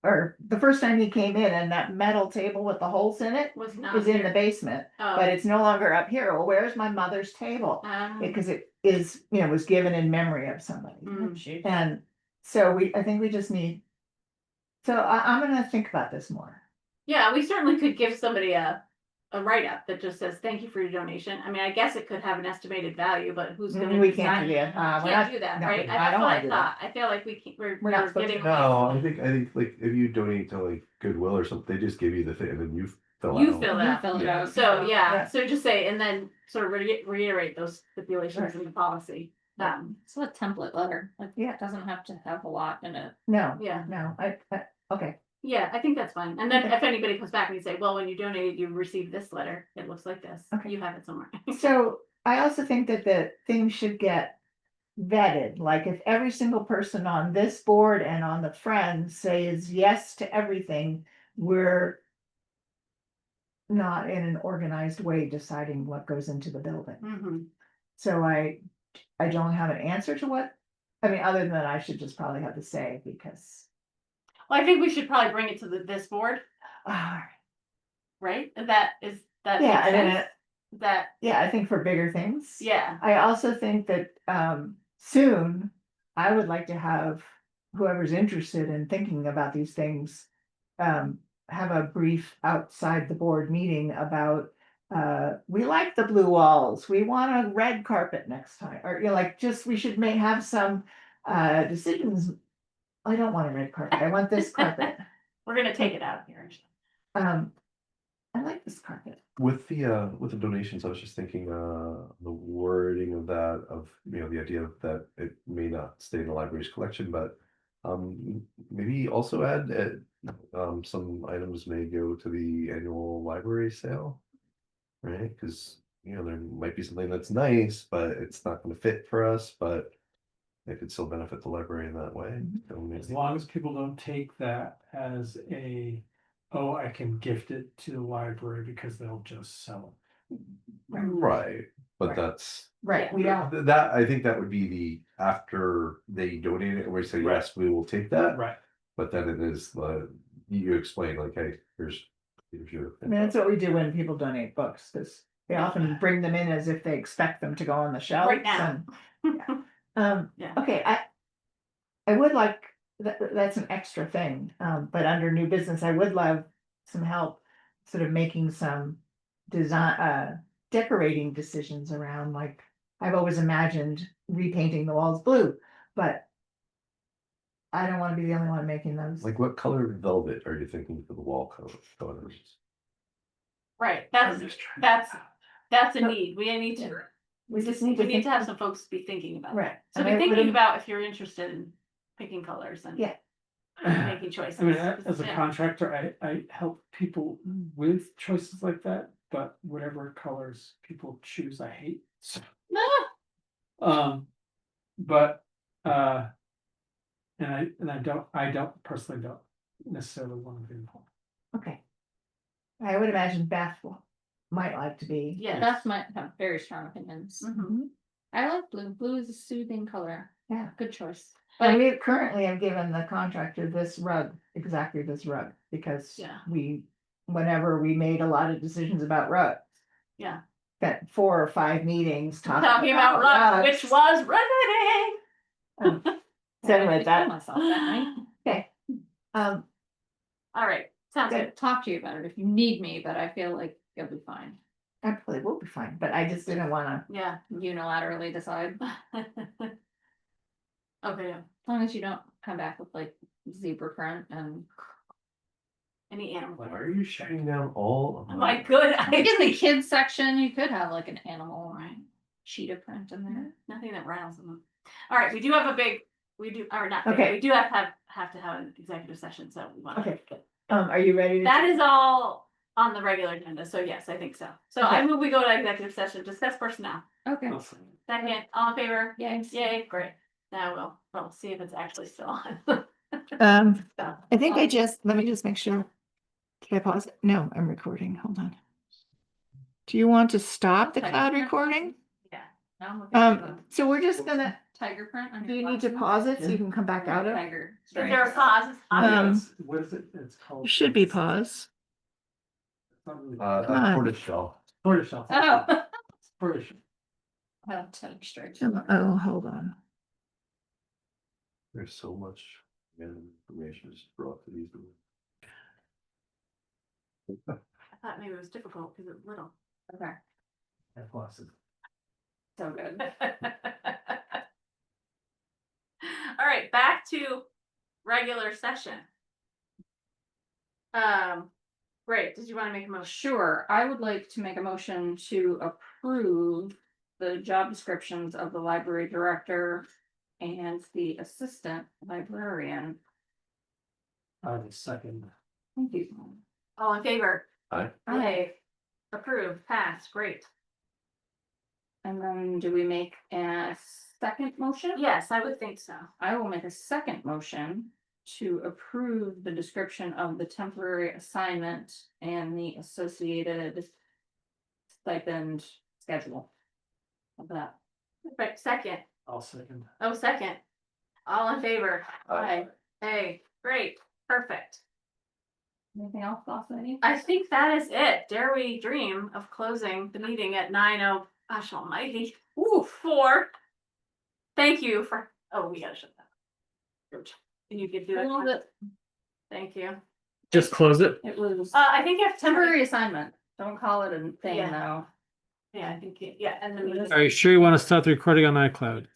or the first time he came in, and that metal table with the holes in it Was not is in the here. basement, Oh. but it's no longer up here. Well, where's my mother's table? Um, Because it is, was given in memory of somebody. mm. And so I think we just need. So I'm gonna think about this more. Yeah, we certainly could give somebody a write-up that just says, thank you for your donation. I mean, I guess it could have an estimated value, but who's gonna We decide? can't do that. We're Can't not- do that, no, right? I That's don't what wanna I do thought. I feel like We're not supposed getting. to. No, I think like if you donate to like Goodwill or something, they just give you the thing and then you fill You out. fill You out. fill it out. So, Yeah. yeah, so just say, and then sort of reiterate those stipulations in the policy. It's a template letter, like, Yeah. it doesn't have to have a lot in it. No, Yeah. no, okay. Yeah, I think that's fine. And then Okay. if anybody comes back and you say, well, when you donated, you received this letter, it looks like this. Okay. You have it somewhere. So I also think that the things should get vetted, like if every single person on this board and on the Friends says yes to everything, we're not in an organized way deciding what goes into the building. Mhm. So I don't have an answer to what, I mean, other than I should just probably have to say because, Well, I think we should probably bring it to this board, ah, right? That makes yeah, I mean, sense? That, yeah, I think for bigger things. yeah. I also think that soon I would like to have whoever's interested in thinking about these things have a brief outside the board meeting about we like the blue walls, we want a red carpet next time, or like just we should may have some decisions. I don't want a red carpet, I want this carpet. We're gonna take it out of here. I like this carpet. With the donations, I was just thinking, the wording of that, of, the idea that it may not stay in the library's collection, but maybe also add, some items may go to the annual library sale, right? Because, there might be something that's nice, but it's not gonna fit for us, but it could still benefit the library in that way. So As maybe- long as people don't take that as oh, I can gift it to the library because they'll just sell Right, but Right. that's. Right, we don't. That, I think that would be the, after they donate it, we say, Right. yes, we will take it. that, Right. but then it is the, you explain like, hey, here's your. I mean, that's what we do when people donate books, because they often bring them in as if they expect them to go on the shelf. Right now. Yeah. Okay, I would like, that's an extra thing, but under new business, I would love some help sort of making some design, decorating decisions around, like, I've always imagined repainting the walls blue, but I don't wanna be the only one making those. Like, what color velvet are you thinking for the wall colors? Right, I'm that's just trying- that's a No. need. We need to, We just need to we need think, to have some folks be thinking about that. right. So and be I thinking would've- about if you're interested in picking colors and Yeah. making choices. I mean, as a Yeah. contractor, I help people with choices like that, but whatever colors people choose, I hate. So, but, and I don't personally don't necessarily want to be involved. Okay. I would imagine Beth might like to be. Yes. Beth might have very strong opinions. Mhm. I like blue. Blue is a soothing color. Yeah. Good choice. But we currently have given the contractor this rug, exactly this rug, because Yeah. whenever we made a lot of decisions about rugs. Yeah. Spent 4 or 5 meetings Talking about rugs, which was riveting. So anyway, I told that, myself that night. okay. All right, sounds I good. could talk to you about it if you need me, but I feel like you'll be fine. I probably will be fine, but I just didn't wanna, Yeah. Unilaterally decide, Okay, yeah. as long as you don't come back with like zebra print and. Any animal? Why are you shutting down all of Am I good? I think in the kids section, you could have like an animal Right. cheetah print in there. Nothing that rattles them. All right, we do have a big, or not, big, Okay. we do have to have an executive session, so we want to. okay, are you ready? That is all on the regular agenda, so yes, I think so. So I Okay. move we go to executive session, discuss personnel. Okay. Second, all in favor? Yay. Yay, great. Now we'll see if it's actually still on. So, I think let me just make sure. Did I pause it? No, I'm recording, hold on. Do you want to stop the Okay. cloud recording? Yeah. Now I'm looking at the So we're just gonna, tiger print. on do your you need to glasses. pause it so you can come back out of? Tiger. Is there a pause? What is it? It's called. Should be pause. It's not really- Come on. Tortoise shell. Tortoiseshell. Oh. Tortoiseshell. Well, tiger stripes. Oh, hold on. There's so much information is brought to these. I thought maybe it was difficult because it's little. Okay, Have lots of- so good. All right, back to regular session. Great, did you want to make a motion? Sure, I would like to make a motion to approve the job descriptions of the library director and the assistant librarian. I will second. Thank you. All in favor? Aye. Yay. Approved, passed, great. And then do we make a second motion? Yes, I would think so. I will make a second motion to approve the description of the temporary assignment and the associated stipend schedule of that. Right, second. I'll second. Oh, second. All in favor? Aye. Hey, great, perfect. Anything else, boss lady? I think that is it. Dare we dream of closing the meeting at 9:00, gosh almighty. Ooh, 4. Thank you for, oh, we gotta shut that. And you could do A little it. bit, Thank you. Just close it. it was I think you have temporary assignment. Don't call it a thing Yeah. though. Yeah, I think, yeah, and then we just. Are you sure you want to start the recording on iCloud?